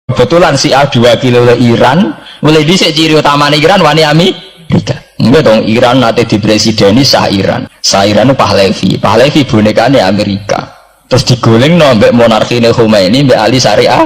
Kebetulan si A 2 kilo Iran, mulai dhisik ciri utama Iran wani Amerika. Enggak dong, Iran nanti di presideni sah Iran. Sah Iran itu Pahlavi. Pahlavi bonekane Amerika. Terus digoleng nombek monarkine Khomeini mbek Ali Syariah.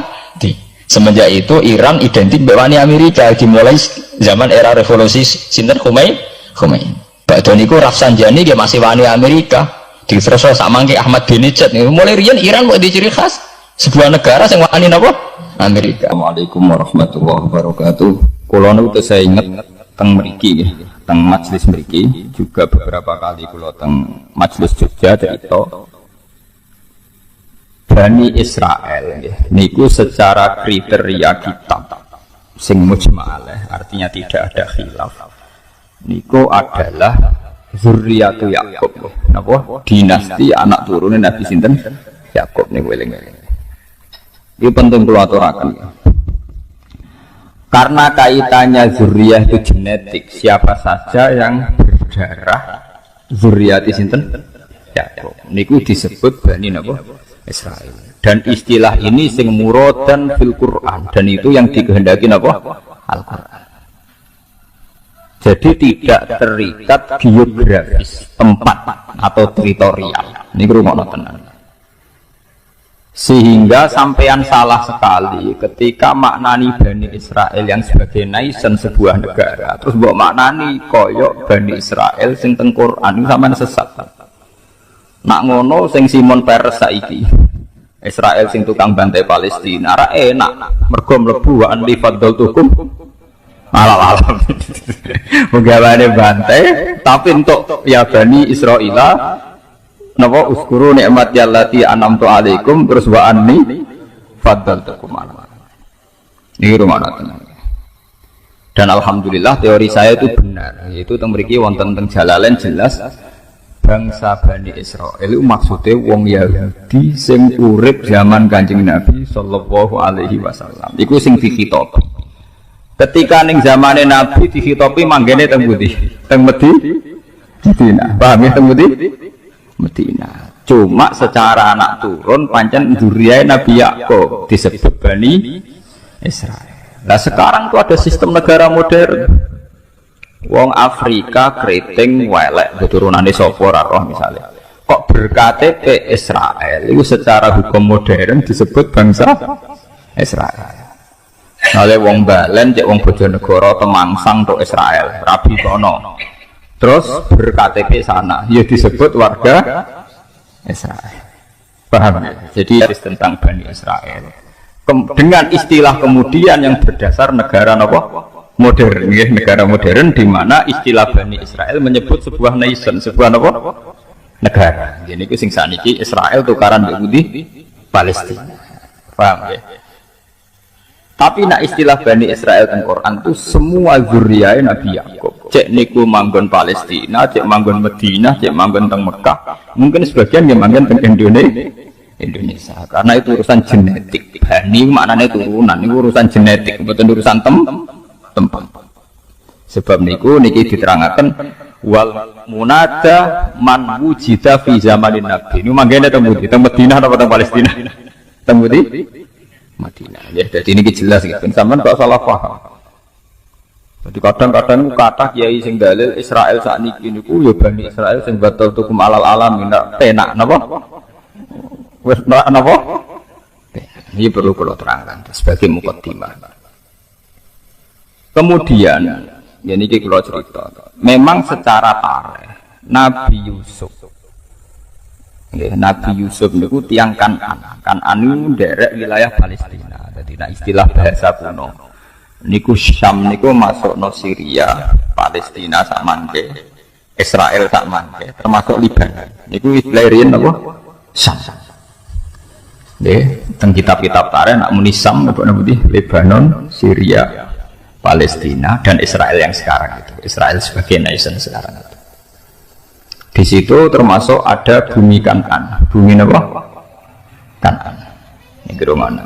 Semenjak itu Iran identik mbek wani Amerika dimulai zaman era revolusi sinten Khomeini. Badhe niku Rafsanjani dia masih wani Amerika. Diterus samangke Ahmad Benejad mulai riyen Iran kok diciri khas sebuah negara yang wani napa? Amerika. Assalamualaikum warahmatullahi wabarakatuh. Kulo niku saya ingat teng mriki nggih, teng majelis mriki juga beberapa kali kulo teng majelis Jogja cerita Bani Israel nggih. Niku secara kriteria kitab sing mujma'ah, artinya tidak ada khilaf. Niku adalah zurriyatu Yakub. Napa? Dinasti anak turune Nabi sinten? Yakub niku eling-eling. Ini penting kalau aturakan. Karena kaitannya zuriyah itu genetik, siapa saja yang berdarah zuriyati sinten Yakub niku disebut Bani napa Israel. Dan istilah ini sing muradan fil Quran, dan itu yang dikehendaki napa Al-Quran. Jadi tidak terikat geografis tempat atau teritorial. Ini rumono tenan. Sehingga sampean salah sekali ketika maknani Bani Israel yang sebagai nation sebuah negara, terus mbok maknani koyok Bani Israel sing teng Quran, sampean sesat. Nak ngono sing Simon Peres saiki Israel sing tukang bantai Palestina ra enak mergo mlebu wa an lifadhaltukum alam mugawane bantai tapi untuk ya Bani Israila napa uskuru nikmati allati an'amtu alaikum terus wa anni faddaltukum ala. Ini rumah tenan. Dan alhamdulillah teori saya itu benar. Yaitu teng mriki wonten teng Jalalain jelas bangsa Bani Israil itu maksudnya wong Yahudi sing urip zaman Kanjeng Nabi sallallahu alaihi wasallam. Iku sing dikhitopi. Ketika ning zamane Nabi dikhitopi manggene teng pundi? Teng Medina. Paham ya teng pundi? Medina. Cuma secara anak turun pancen dzurriyyah Nabi Yakub disebut Bani Israel. Nah sekarang tuh ada sistem negara modern. Wong Afrika keriting welek keturunane sapa ora roh misalnya. Kok berKTP Israel itu secara hukum modern disebut bangsa Israel. Oleh wong Balen cek wong Bojonegoro Temangsang tok Israel, Rabi Tono. Terus berKTP sana, ya disebut warga Israel. Paham ya? Jadi tentang Bani Israel. Dengan istilah kemudian yang berdasar negara apa? Modern, ya, negara modern di mana istilah Bani Israel menyebut sebuah nation, sebuah apa? Negara. Jadi itu sing saniki Israel tukaran Yahudi Palestina. Paham ya? Tapi nak istilah Bani Israel teng Quran itu semua zuriyah Nabi Yakub. Cek niku manggon Palestina, cek manggon Madinah, cek manggon teng Mekah. Mungkin sebagian yang manggon teng Indonesia. Karena itu urusan genetik. Bani maknanya turunan, itu urusan genetik, bukan urusan tempat. Sebab niku niki diterangkan wal munada man wujida fi zamanin Nabi. Niku manggone teng Madinah atau teng Palestina? Teng Madinah. Ya, jadi ini jelas gitu. Sampeyan kok salah paham. Jadi kadang-kadang kata kiai sing dalil Israel saat niki niku ya Bani Israel sing batal tukum alal alamin penak napa? Wis napa? Ini perlu kula terangkan sebagai mukaddimah. Kemudian ya niki kula cerita. Memang secara tarikh Nabi Yusuf Nabi Yusuf niku tiang Kan'an itu derek wilayah Palestina. Jadi nah istilah bahasa kuno niku Syam niku masuk no Syria, Palestina sak mangke, Israel sak mangke, termasuk Libanon. Niku istilah riyen apa? Syam. Nggih, teng kitab-kitab tarikh nak muni Syam napa niki Lebanon, Syria, Palestina dan Israel yang sekarang itu. Israel sebagai nation sekarang itu. Di situ termasuk ada bumi Kan'an. Bumi apa? Kan'an. Ini kira mana?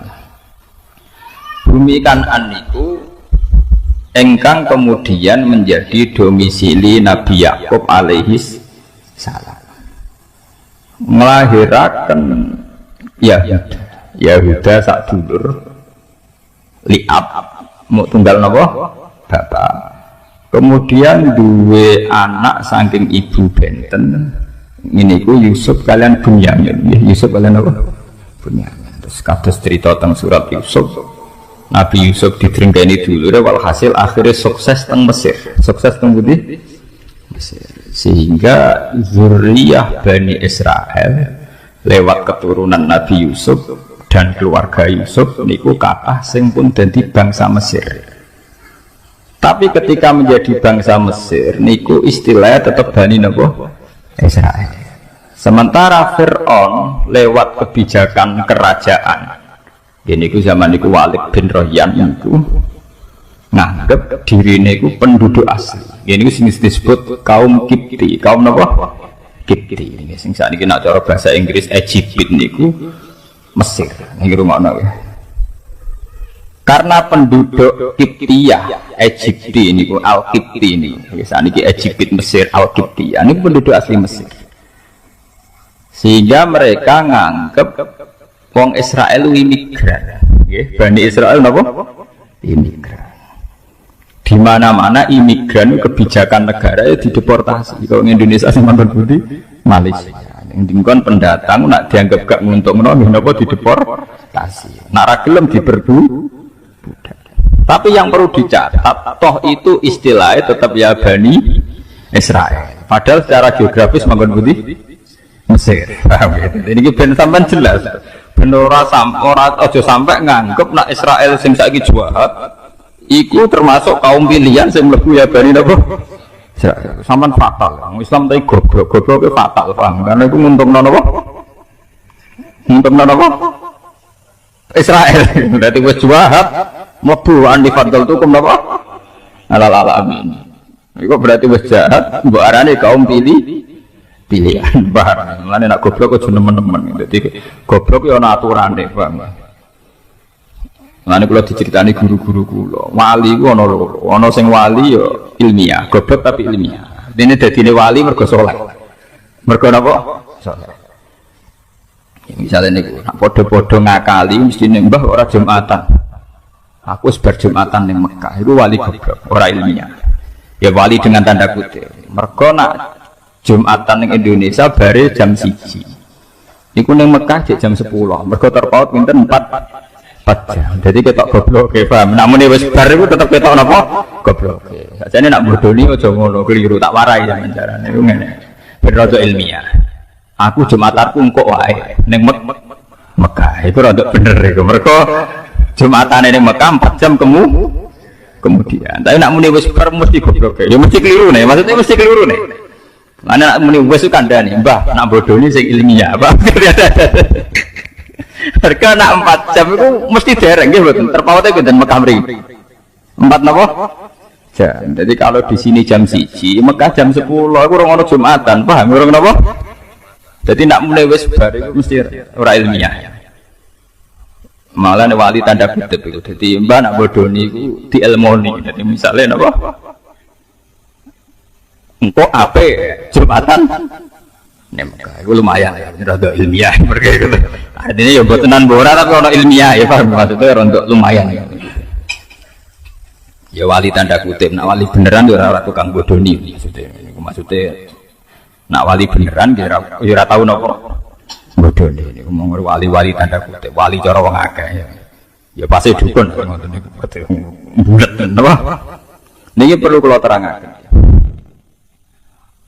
Bumi Kan'an itu engkang kemudian menjadi domisili Nabi Yakub alaihis salam. Melahirkan Yahuda sak dulur liab mau tunggal napa bapak. Kemudian dua anak saking ibu benten ini ku Yusuf kalian Bunyamin. Yusuf kalian apa? Bunyamin. Terus kados cerita tentang surat Yusuf. Nabi Yusuf diterengkeni dulu, walhasil akhirnya sukses teng Mesir. Sukses teng Budi Mesir. Sehingga zuriyah Bani Israel lewat keturunan Nabi Yusuf dan keluarga Yusuf niku kathah sing pun dadi bangsa Mesir. Tapi ketika menjadi bangsa Mesir niku istilahnya tetap Bani napa? Israel. Sementara Fir'aun lewat kebijakan kerajaan ini ku zaman niku Walid bin Rohyan itu nganggep diri niku penduduk asli. Ini sing disebut kaum Kipti. Kaum napa? Kipti. Ini sing sakniki nek cara bahasa Inggris Egypt niku Mesir. Niki rumakno ya. Karena penduduk Kiptiyah Egypti ini Al-Kipti ini sakniki Egypt Mesir Al-Kiptiyah ini penduduk asli Mesir. Sehingga mereka nganggep wong Israel imigran. Nggih, Bani Israel napa? Imigran. Di mana-mana imigran kebijakan negara itu dideportasi. Kalau Indonesia sing mantan budi Malaysia. Yang dingkon pendatang nak dianggap gak nguntungno nggih napa dideportasi. Nak ra gelem diperbu. Tapi yang perlu dicatat, toh itu istilahnya tetap ya Bani Israel. Padahal secara geografis manggon budi Mesir. Paham gitu. Ini ben sampean jelas. Ben ora aja sampai nganggep nak Israel sing saiki jahat iku termasuk kaum pilihan sing mlebu ya Bani napa? Israel. Sampean fatal. Islam tadi goblok fatal, paham? Karena iku nguntungno napa? Nguntungno napa? Israel. Berarti wis jahat mlebu andi fadl tukum napa? Alal alamin. Iku berarti wis jahat mbok arane kaum pilihan barang. Lan nek goblok aja nemen-nemen. Dadi goblok ya ana aturane, Bang. Lan kula diceritani guru-guru kula. Wali ku ana loro. Ana sing wali ya ilmiah, goblok tapi ilmiah. Dene dadine wali mergo saleh. Mergo napa? Saleh. Ya, misalnya niku padha-padha ngakali mesti mbah ora Jumatan. Aku sebar Jumatan ning Mekah. Iku wali goblok, ora ilmiah. Ya wali dengan tanda kutip. Mergo nak Jumatan ning Indonesia bare jam 1. Niku ning Mekah jam 10. Mergo terpaut pinten 4 jam. Jadi ketok goblok ke paham. Namun wis bar iku tetep ketok napa? Goblok. Sakjane nak bodoni aja ngono, keliru tak warai sampeyan carane. Iku ngene. Ben rada ilmiah. Aku Jumatanku engko wae ning Mekah. Iku rada bener iku. Mergo Jumatane ning Mekah 4 jam kemudian. Tapi nak muni wis bar mesti goblok. Ya mesti keliru nih. Maksudnya mesti keliru nih. Mana nak muni wis kandhane, Mbah, nak bodoni sing ilmiah, apa? Harga nak 4 jam itu mesti dereng nggih mboten. Terpaute pinten Mekah mriki. 4 napa? Jam. Jadi kalau di sini jam 1, Mekah jam 10, aku ora ono Jumatan, paham ora napa? Jadi nak mulai wis bar iku mesti ora ilmiah. Malah wali tanda kutip iku. Dadi mbah nak bodoni iku dielmoni. Dadi misale napa? Engko ape Jumatan nek Mekah iku lumayan ya, rada ilmiah mergo iku. Artinya ya botenan ora tapi ono ilmiah ya paham maksudnya untuk lumayan ya. Ya wali tanda kutip, nak wali beneran ya ora tukang bodoni maksudnya. Iku maksudnya nak wali beneran ya ora tau napa bodoni. Niku mung wali-wali tanda kutip, wali cara wong akeh ya. Ya pasti dukun ngoten niku bulet napa. Niki perlu kula terangaken.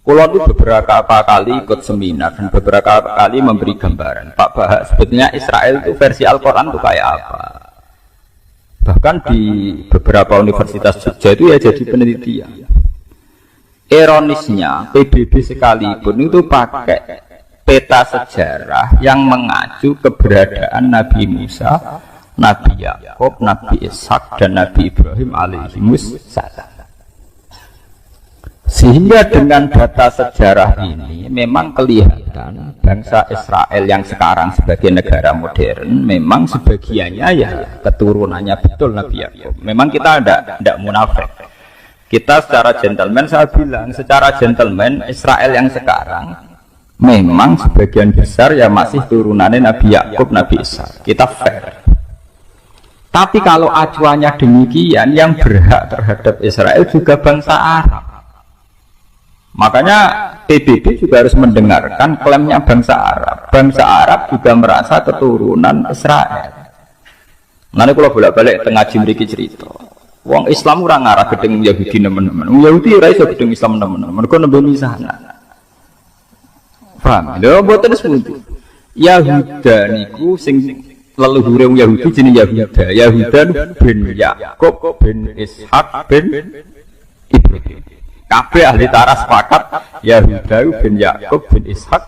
Kula itu beberapa kali ikut seminar dan beberapa kali memberi gambaran. Pak Bahak sebetulnya Israel itu versi Al-Quran itu kayak apa? Bahkan di beberapa universitas Jogja itu ya jadi penelitian. Ironisnya PBB sekalipun itu pakai peta sejarah yang mengacu keberadaan Nabi Musa, Nabi Yakub, Nabi Ishak dan Nabi Ibrahim alaihimussalam. Sehingga dengan data sejarah ini memang kelihatan bangsa Israel yang sekarang sebagai negara modern memang sebagiannya ya keturunannya betul Nabi Yakub. Memang kita tidak munafik. Kita secara gentleman, saya bilang secara gentleman Israel yang sekarang memang sebagian besar ya masih turunannya Nabi Yakub, Nabi Ishak. Kita fair. Tapi kalau acuannya demikian, yang berhak terhadap Israel juga bangsa Arab. Makanya PBB juga harus mendengarkan klaimnya bangsa Arab. Bangsa Arab juga merasa keturunan Israel. Nanti kalau bolak-balik tengah jimriki cerita, wong Islam orang ngarah gedeng Yahudi nemen-nemen. Yahudi ora iso gedeng Islam nemen-nemen. Mergo nembe misahna. Paham? Lha mboten sepundi. Yahuda niku sing leluhure Yahudi jenenge Yahuda. Yahuda bin Yakub bin Ishak bin Ibrahim. Kabeh ahli tarikh sepakat Yahuda bin Yakub bin Ishak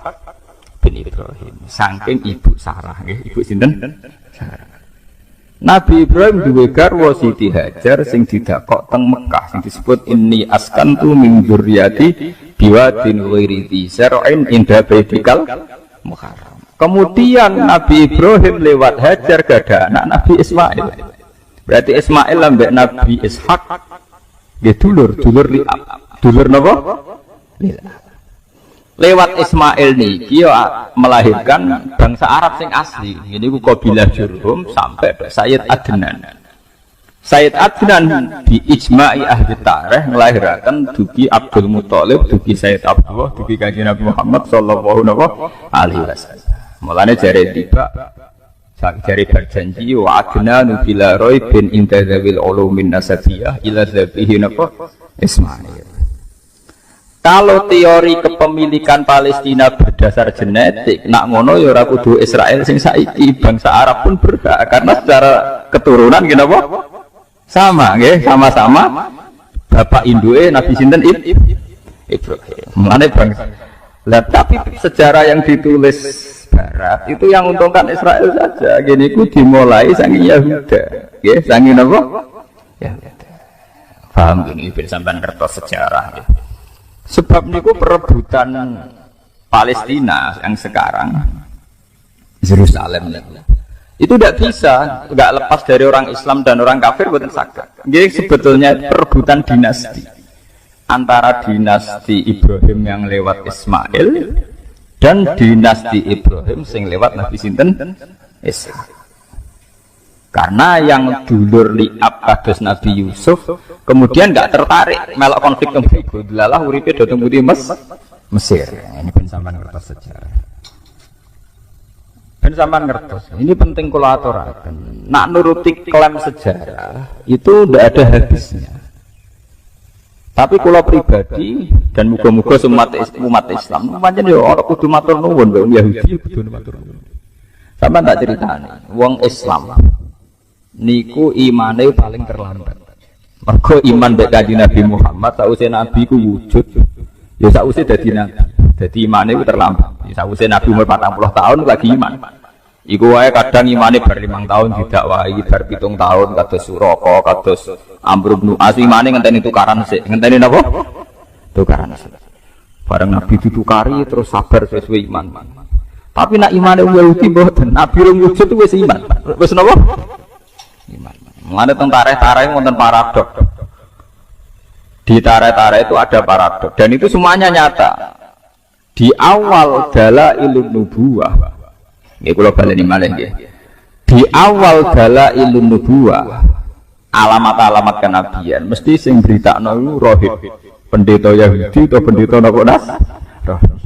bin Ibrahim. Saking ibu Sarah nggih, ibu sinten? Sarah. Nabi Ibrahim duwe garwa Siti Hajar sing didakok teng Mekah sing disebut inni askantu min dzurriyyati biwadin ghairi dzar'in inda baitikal muharram. Kemudian Nabi Ibrahim lewat Hajar gada anak Nabi Ismail. Berarti Ismail ambek Nabi Ishak nggih dulur li'ab. Dulur napa? Lewat Ismail niki melahirkan bangsa Arab sing asli. Ini ku kabilah Jurhum sampai Sayyid Adnan. Sayyid Adnan di ijma'i ahli tarikh melahirkan dugi Abdul Muthalib, dugi Sayyid Abdullah, dugi Kanjeng Nabi Muhammad sallallahu alaihi wasallam. Mulane jare tiba jare berjanji wa adnanu bila raibin inda dzawil ulumin nasabiyah ila dzabihi napa Ismail. Kalau teori kepemilikan Palestina berdasar genetik, nak ngono ya ora kudu Israel sing saiki, bangsa Arab pun berhak karena secara keturunan kenapa? Sama nggih, sama-sama bapak induke Nabi sinten Ibrahim. Mulane bangsa. Lah tapi sejarah yang ditulis Barat itu yang untungkan Israel saja. Gini ku dimulai saking Yahuda, nggih, saking napa? Yahuda. Paham gini ben sampean kertas sejarah nggih. Sebab niku perebutan Palestina yang sekarang Yerusalem itu tidak bisa, nggak lepas dari orang Islam dan orang kafir bukan sakit. Jadi sebetulnya perebutan dinasti antara dinasti Ibrahim yang lewat Ismail dan dinasti Ibrahim sing lewat Nabi sinten Ishak. Karena yang dulur li'ab kados Nabi Yusuf kemudian nggak tertarik melok konflik tembiku dilalah uripe do teng putih Mesir. Ini ben sampean ngertos sejarah. Ben sampean ngertos. Ini penting kula aturaken. Nak nuruti klaim sejarah itu ndak ada habisnya. Tapi kula pribadi dan muga-muga umat Islam pancen yo ora kudu matur nuwun wong Yahudi kudu matur nuwun. Sampeyan tak critani, wong Islam niku imane paling terlambat. Mergo iman mbek Kanjeng Nabi Muhammad sakwise Nabi ku wujud, ya sakwise dadi nabi. Dadi imane ku terlambat. Ya sakwise Nabi umur 40 tahun lagi iman. Iku wae kadang imane bar 5 tahun didakwahi, bar 7 tahun kados Suraka, kados Amr bin As imane ngenteni tukaran sik. Ngenteni napa? Tukaran sik. Bareng Nabi ditukari terus sabar sesuai iman. Tapi nak imane Yahudi mboten, Nabi rung wujud wis iman. Wis napa? Iman. Mengenai tentang tarik wonten paradok. Di tarik itu ada paradok dan itu semuanya nyata. Di awal dalailun nubuwah. Nggih kula baleni malih nggih. Di awal dalailun nubuwah, alamat-alamat kenabian mesti sing britakno iku rohib. Pendeta Yahudi atau pendeta napa Nasrani.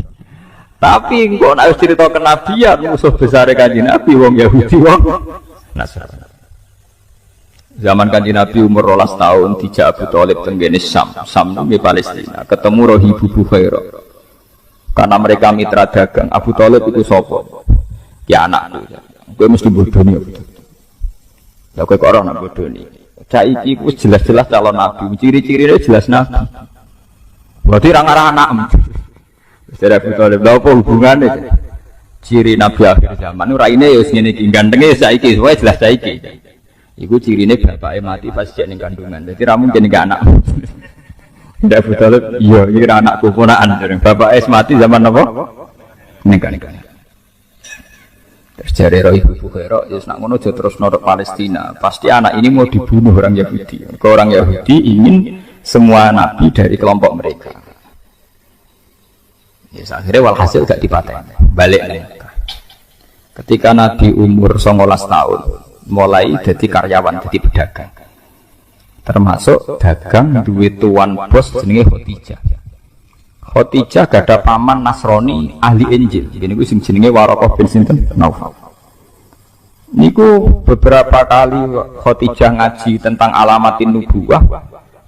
Tapi engko nek cerita kenabian musuh besar Kanjeng Nabi wong Yahudi wong Nasrani. Zaman Kanjeng Nabi umur 12 tahun dijak Abu Thalib tenggene Sam di Palestina, ketemu Rohibu Bukhairah. Karena mereka mitra dagang, Abu Thalib itu sapa? Ya anakku. Kowe mesti bodoni Abu Thalib. Lah kowe kok ora nak bodoni. Saiki wis jelas-jelas calon nabi, ciri-cirine jelas nabi. Berarti ra ngarah anakmu. Wis Abu Thalib, lha apa hubungane? Ciri nabi akhir zaman raine ya wis ngene iki, gantenge saiki, wae jelas saiki. Iku cirine bapake mati pas jek ning kandungan. Dadi ra mungkin gak anak. Ndak Abu Thalib, iya iki ra anakku ponakan. Bapake mati zaman apa? Ning kandungan. Terus jare Ibu Bukhairah, ya nak ngono aja terus nodok Palestina. Pasti anak ini mau dibunuh orang Yahudi. Kalau orang Yahudi ingin semua nabi dari kelompok mereka. Ya akhirnya walhasil gak dipateni. Balik nih. Ketika Nabi umur 19 tahun, mulai jadi karyawan, jadi pedagang. Termasuk dagang duwe tuan bos jenenge Khadijah. Khadijah gak ada paman Nasrani ahli Injil. Ini ku sing jenenge Waraqah bin sinten Naufal. Niku beberapa kali Khadijah ngaji tentang alamatin nubuwah.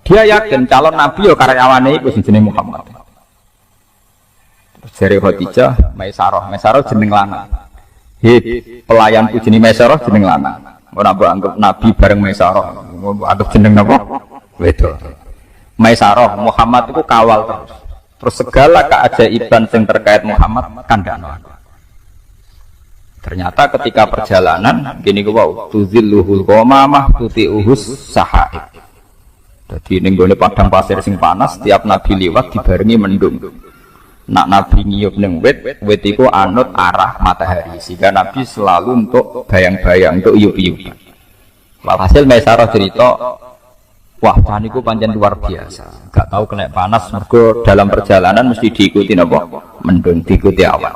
Dia yakin calon nabi yo karyawane iku sing jenenge Muhammad. Jare Khadijah, Maisarah jeneng lanang. Pelayanku jeneng Maisarah jeneng lanang. Ora mbok anggap nabi bareng Maisarah. Anggap jeneng napa? Wedok. Maisarah Muhammad itu kawal terus. Terus segala keajaiban yang terkait Muhammad kandhano. Ternyata ketika perjalanan gini wow, tuzilluhul qamamah tuti'uhus sahaib. Jadi ning gone padang pasir sing panas, tiap nabi liwat dibarengi mendung. Nak nabi ngiyup ning wit iku anut arah matahari. Sehingga nabi selalu untuk bayang-bayang untuk iyup-iyup. Walhasil Maisarah cerita, wah niku pancen luar biasa. Gak tahu kena panas mergo dalam perjalanan mesti diikuti napa? Mendung, diikuti awan.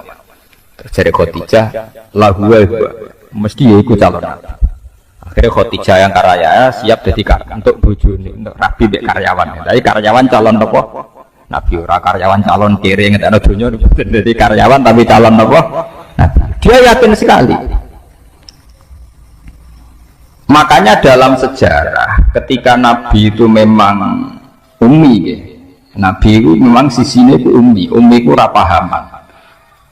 Terjadi Khadijah lahuwa mesti ikut calon nabi. Akhirnya Khadijah yang karya siap jadi untuk bojone, untuk rabi mbek karyawan. Tapi karyawan calon apa? Nabi ora karyawan calon kiri ngetekno donya jadi karyawan tapi calon apa? Nabi. Dia yakin sekali. Makanya dalam sejarah ketika Nabi itu memang ummi ya. Nabi itu memang sisinya itu ummi itu ora pahaman.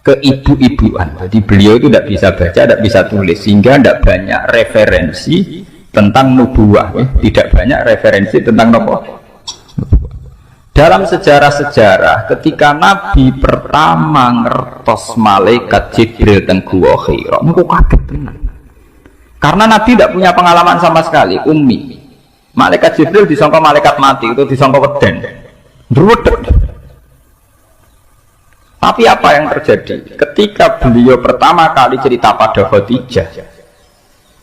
Keibu-ibuan, jadi beliau itu tidak bisa baca, tidak bisa tulis, sehingga tidak banyak referensi tentang nubuwah, tidak banyak referensi tentang nubuwah. Dalam sejarah-sejarah, ketika Nabi pertama ngertos malaikat Jibril teng Gua Hira, niku kaget tenan. Karena Nabi tidak punya pengalaman sama sekali, ummi. Malaikat Jibril disangka malaikat mati, itu disangka weden. Ndruwet. Tapi apa yang terjadi ketika beliau pertama kali cerita pada Khadijah?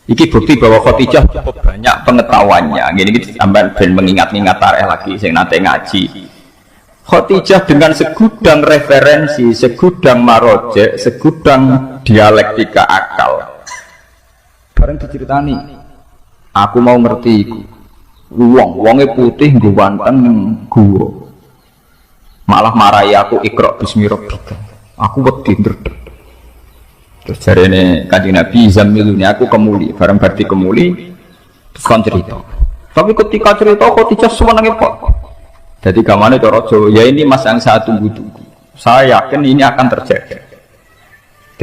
Iki bukti bahwa Khadijah cukup banyak pengetahuannya. Gini sampai ben mengingat-ingat tarikh lagi sing nate ngaji. Khadijah dengan segudang referensi, segudang marojek, segudang dialektika akal. Bareng diceritani, aku mau ngerti iku. Wonge putih nggo wanteng guwa. Malah marahi aku ikra bismi rabbika. Aku wedi ndredeg. Terus jarene Kanjeng Nabi zamiluni aku kemuli, bareng berarti kemuli terus kon cerita. Tapi ketika cerita Khadijah sewenenge kok. Jadi gamane cara Jawa, ya ini mas yang saya tunggu-tunggu. Saya yakin ini akan terjadi.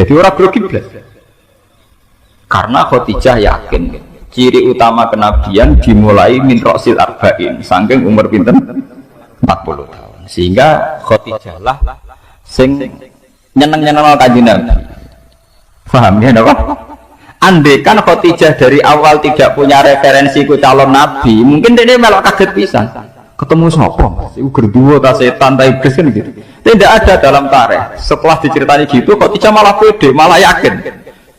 Jadi orang grogi blas. Karena Khadijah yakin ciri utama kenabian dimulai min rosil arba'in, saking umur pinten 40 tahun. Sehingga Khadijah lah sing nyeneng-nyeneng Kanjeng Nabi. Paham ya napa? Andaikan Khadijah dari awal tidak punya referensi ku calon nabi, mungkin dia melok kaget pisan. Ketemu sapa? Iku gerduwo ta setan ta iblis kan gitu. Tidak ada dalam tarikh. Setelah diceritani gitu Khadijah malah pede, malah yakin.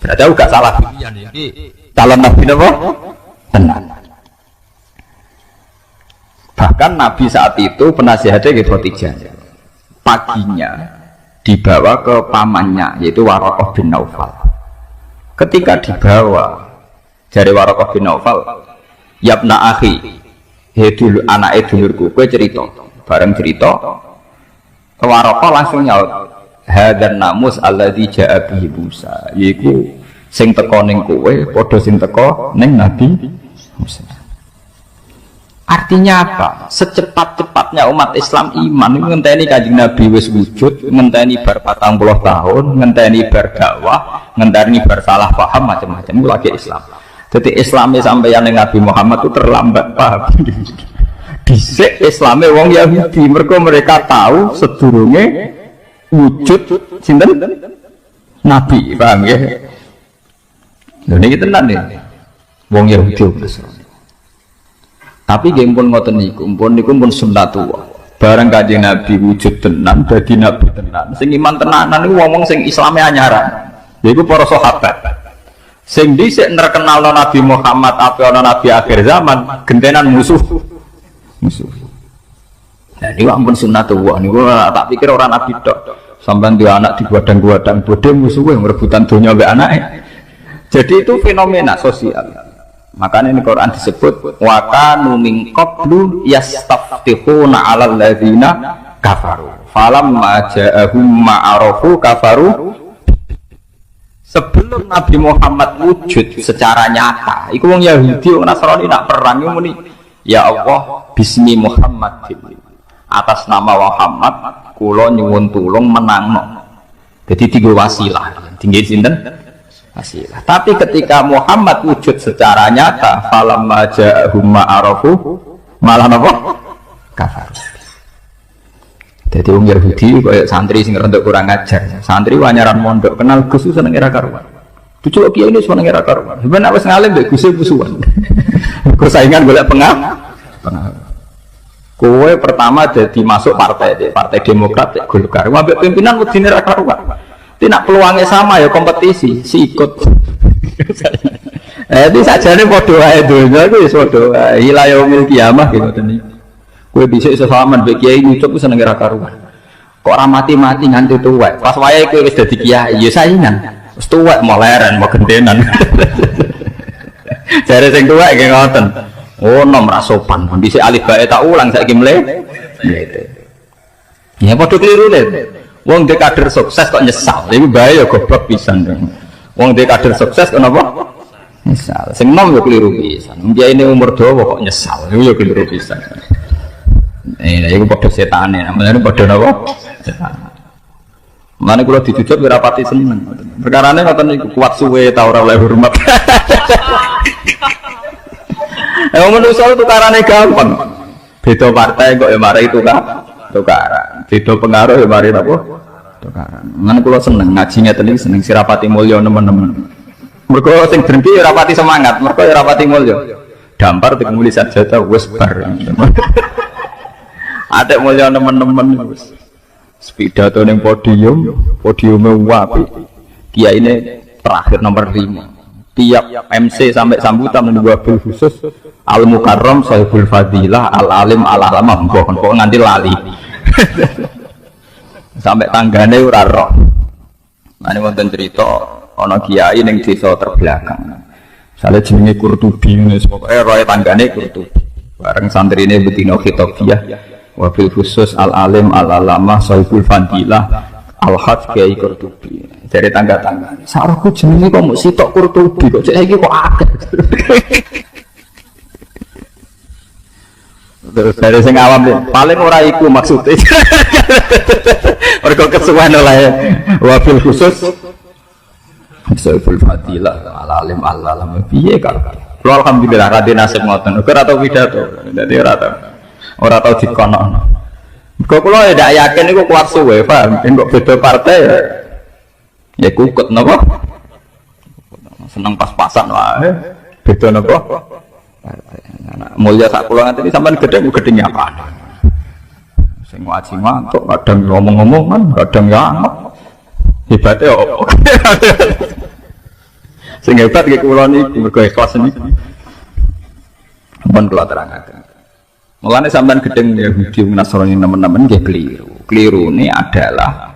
Berarti aku gak salah pilihan iki. Calon nabi napa? Tenan. Bahkan Nabi saat itu penasihatnya ke Khadijah. Paginya dibawa ke pamannya yaitu Waraqah bin Naufal. Ketika dibawa dari Waraqah bin Naufal, yabna akhi, dulu anak dulurku, kowe cerita. Bareng cerita, Waraqah langsung nyaut, hadan namus alladzi jaa bihi Musa. Yaiku sing teko ning kowe padha sing teko ning Nabi Musa. Artinya apa? Secepat-cepatnya umat Islam iman ngenteni Kanjeng Nabi wis wujud, ngenteni bar 40 tahun, ngenteni bar dakwah, ngenteni bar salah paham macam-macam itu lagi Islam. Jadi Islamnya sampeyan ning Nabi Muhammad itu terlambat paham. Dhisik Islame wong Yahudi, mereka tahu sedurunge wujud sinten Nabi, paham ya? Lha niki tenan nih. Wong Yahudi Nasrani. Tapi nggih pun ngoten niku, pun sunnatullah. Bareng Kanjeng Nabi wujud tenan, dadi nabi tenan. Sing iman tenanan niku wong sing Islame anyaran. Yaiku para sahabat. Sing dhisik nerkenalno Nabi Muhammad apa ana nabi akhir zaman, gentenan musuh. Nah niku ampun sunnatullah niku tak pikir ora nabi tok. Sampeyan duwe anak digodang-godang bodhe musuhe rebutan donya mbek anake. Jadi itu fenomena sosial. Makanya ini Quran disebut wa kanu min qablu yastaftihuna 'alal ladzina kafaru. Falamma ja'ahum ma'arafu kafaru. Sebelum Nabi Muhammad wujud secara nyata, iku wong Yahudi wong Nasrani nak perang iku muni ya Allah bismi Muhammad atas nama Muhammad kula nyuwun tulung menangno. Jadi tiga wasilah, tinggi sinten? Wasilah. Tapi ketika Muhammad wujud secara nyata, falamma ja'ahum ma'arafu malah napa? Kafar. Jadi wong Yahudi kayak santri sing rada kurang ajar. Santri wanyaran mondok kenal Gus seneng ora karuan. Cucu kiai ini seneng ora karuan. Sebenarnya wis ngalim mbek Gus musuhan. Kok saingan golek pengaruh. Kowe pertama jadi masuk partai Demokrat Golkar. Ambek pimpinan wedine ora karuan. Tidak peluangnya sama ya kompetisi, sikut. Itu sajane padha wae donya iku wis padha wae. Ila yaumil kiamah gitu tadi. Kowe bisa iso salaman mbek kiai nyucuk seneng ora karuan. Kok ora mati-mati nganti tuwek. Pas wayahe kowe wis dadi kiai, ya saingan. Wis tuwek mau leren, mau gentenan. Jare sing tuwek nggih ngoten. Oh, nom ra sopan. Dhisik alif bae tak ulang saiki mle. Ya padha klirune. Wong dhek kader sukses kok nyesal. Iku bahaya goblok pisan. Wong dhek kader sukses kenapa? Nyesal. Sing nom yo kliru pisan. Mbiyen umur dawa kok nyesal. Iku yo kliru pisan. Iku padha setane. Namane padha napa? Setan. Mane kula dijujuk ora pati seneng. Perkarane ngoten niku kuat suwe ta ora oleh hormat. Manusia tukarane gampang. Beda partai kok ya mari tukaran. Beda pengaruh ya mari apa? Tukaran. Mane kula seneng ngaji ngeten iki seneng sirapati mulya teman-teman. Mergo sing drengki ya rapati semangat, mergo ya rapati mulya. Dampar teng muli sajata wis bar. Adek mulya teman-teman wis. Pidato ning podiume wapi. Kiyaine terakhir nomor 5. Tiap MC sampai sambutan menunggu wabil khusus Al Mukarram Sahibul Fadilah Al Alim Al Alamah kok nganti lali. Sampai tanggane ora roh. Nah, ini wonten cerita ana kiai ning desa terbelakang. Sale jenenge Kurtubi wis pokoke roe tanggane Kurtubi. Bareng santrine betina khitabiyah wabil khusus Al Alim Al Alamah Sahibul Fadilah Al Hajj Kiai Kurtubi. Dari tangga-tangga. Sarahku jenenge kok mung sitok Kurtubi kok cek iki kok akeh. Terus dari sing awam paling ora iku maksudnya. Mergo kesuwen oleh wabil khusus Saiful Fadilah Al-Alim Al-Alam piye kan. Kulo alhamdulillah rada nasib ngoten. Ora tau pidato. Dadi ora tau dikonokno. Kok kula ndak yakin iku kuat suwe, paham? Kok beda partai ya kukut napa? Seneng pas-pasan wae. Beda napa? Mulya sak kula nganti sampean gedhe gedhe nyapane. Sing ngaji ngantuk, kadang ngomong-ngomong kan, kadang ya hebate opo. Sing hebat iki kula niku mergo ikhlas niku. Ampun kula terangaken. Mulane sampean gedeng Yahudi Nasrani teman-teman nggih keliru. Kelirune adalah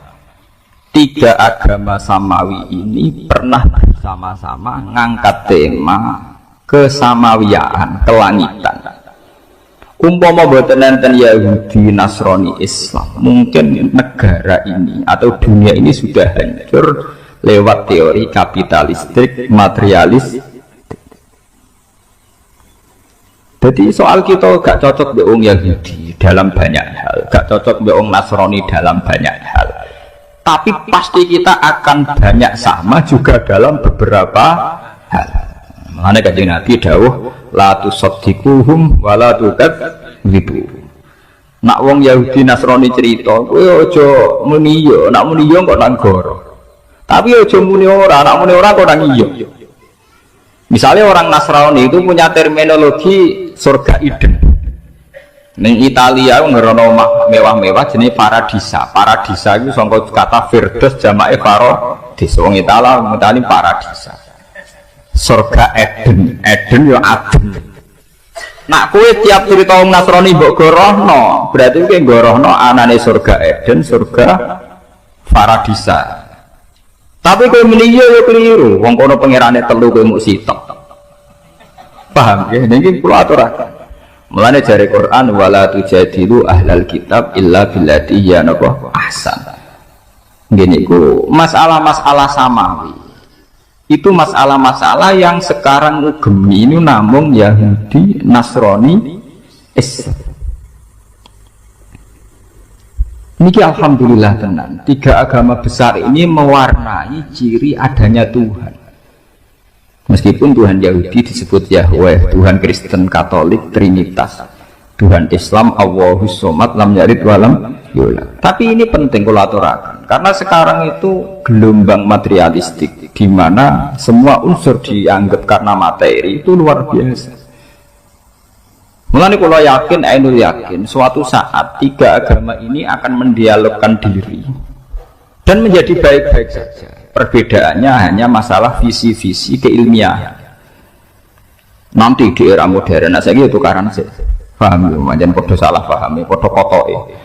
tiga agama samawi ini pernah bersama-sama ngangkat tema kesamawiyaan, kelangitan. Umpama boten enten Yahudi, Nasrani, Islam, mungkin negara ini atau dunia ini sudah hancur lewat teori kapitalistik, materialis. Jadi soal kita gak cocok mbek wong Yahudi dalam banyak hal, gak cocok mbek wong Nasrani dalam banyak hal. Tapi pasti kita akan banyak sama juga dalam beberapa hal. Makanya Kanjeng Nabi dawuh la tusaddiquhum wa la tukadzibuhum. Nak wong Yahudi Nasrani cerita, kowe aja muni yo, nak muni yo kok nang goro. Tapi aja muni ora, nak muni ora kok nang iya. Misalnya orang Nasrani itu punya terminologi surga Eden. Ning Italia ngerono mewah-mewah jenis paradisa. Paradisa itu sangka kata Firdaus jamake paradis. Wong Italia ngenteni paradisa. Surga Eden, Eden yo Aden. Nak kowe tiap cerita wong Nasrani mbok gorohno, berarti kowe gorohno anane surga Eden, surga paradisa. Tapi kowe muni yo keliru. Wong kono pangerane telu kowe mung sitok. Paham ya? Niki kula aturaken. Mulane jare Quran wala tujadilu ahlal kitab illa billati hiya ahsan. Ngene iku masalah-masalah samawi. Itu masalah-masalah yang sekarang ngugemi ini namung Yahudi, Nasrani, Islam. Niki alhamdulillah tenan. 3 agama besar ini mewarnai ciri adanya Tuhan. Meskipun Tuhan Yahudi disebut Yahweh, Tuhan Kristen Katolik Trinitas, Tuhan Islam Allahus Somad lam yalid walam yulad. Tapi ini penting kalau aturakan, karena sekarang itu gelombang materialistik di mana semua unsur dianggap karena materi itu luar biasa. Mulane kalau yakin, ainul yakin, suatu saat 3 agama ini akan mendialogkan diri dan menjadi baik-baik saja. Perbedaannya hanya masalah visi-visi keilmiahan. Nanti di era modern, saya gitu karena saya paham, jangan podo salah pahami, podo kotoe.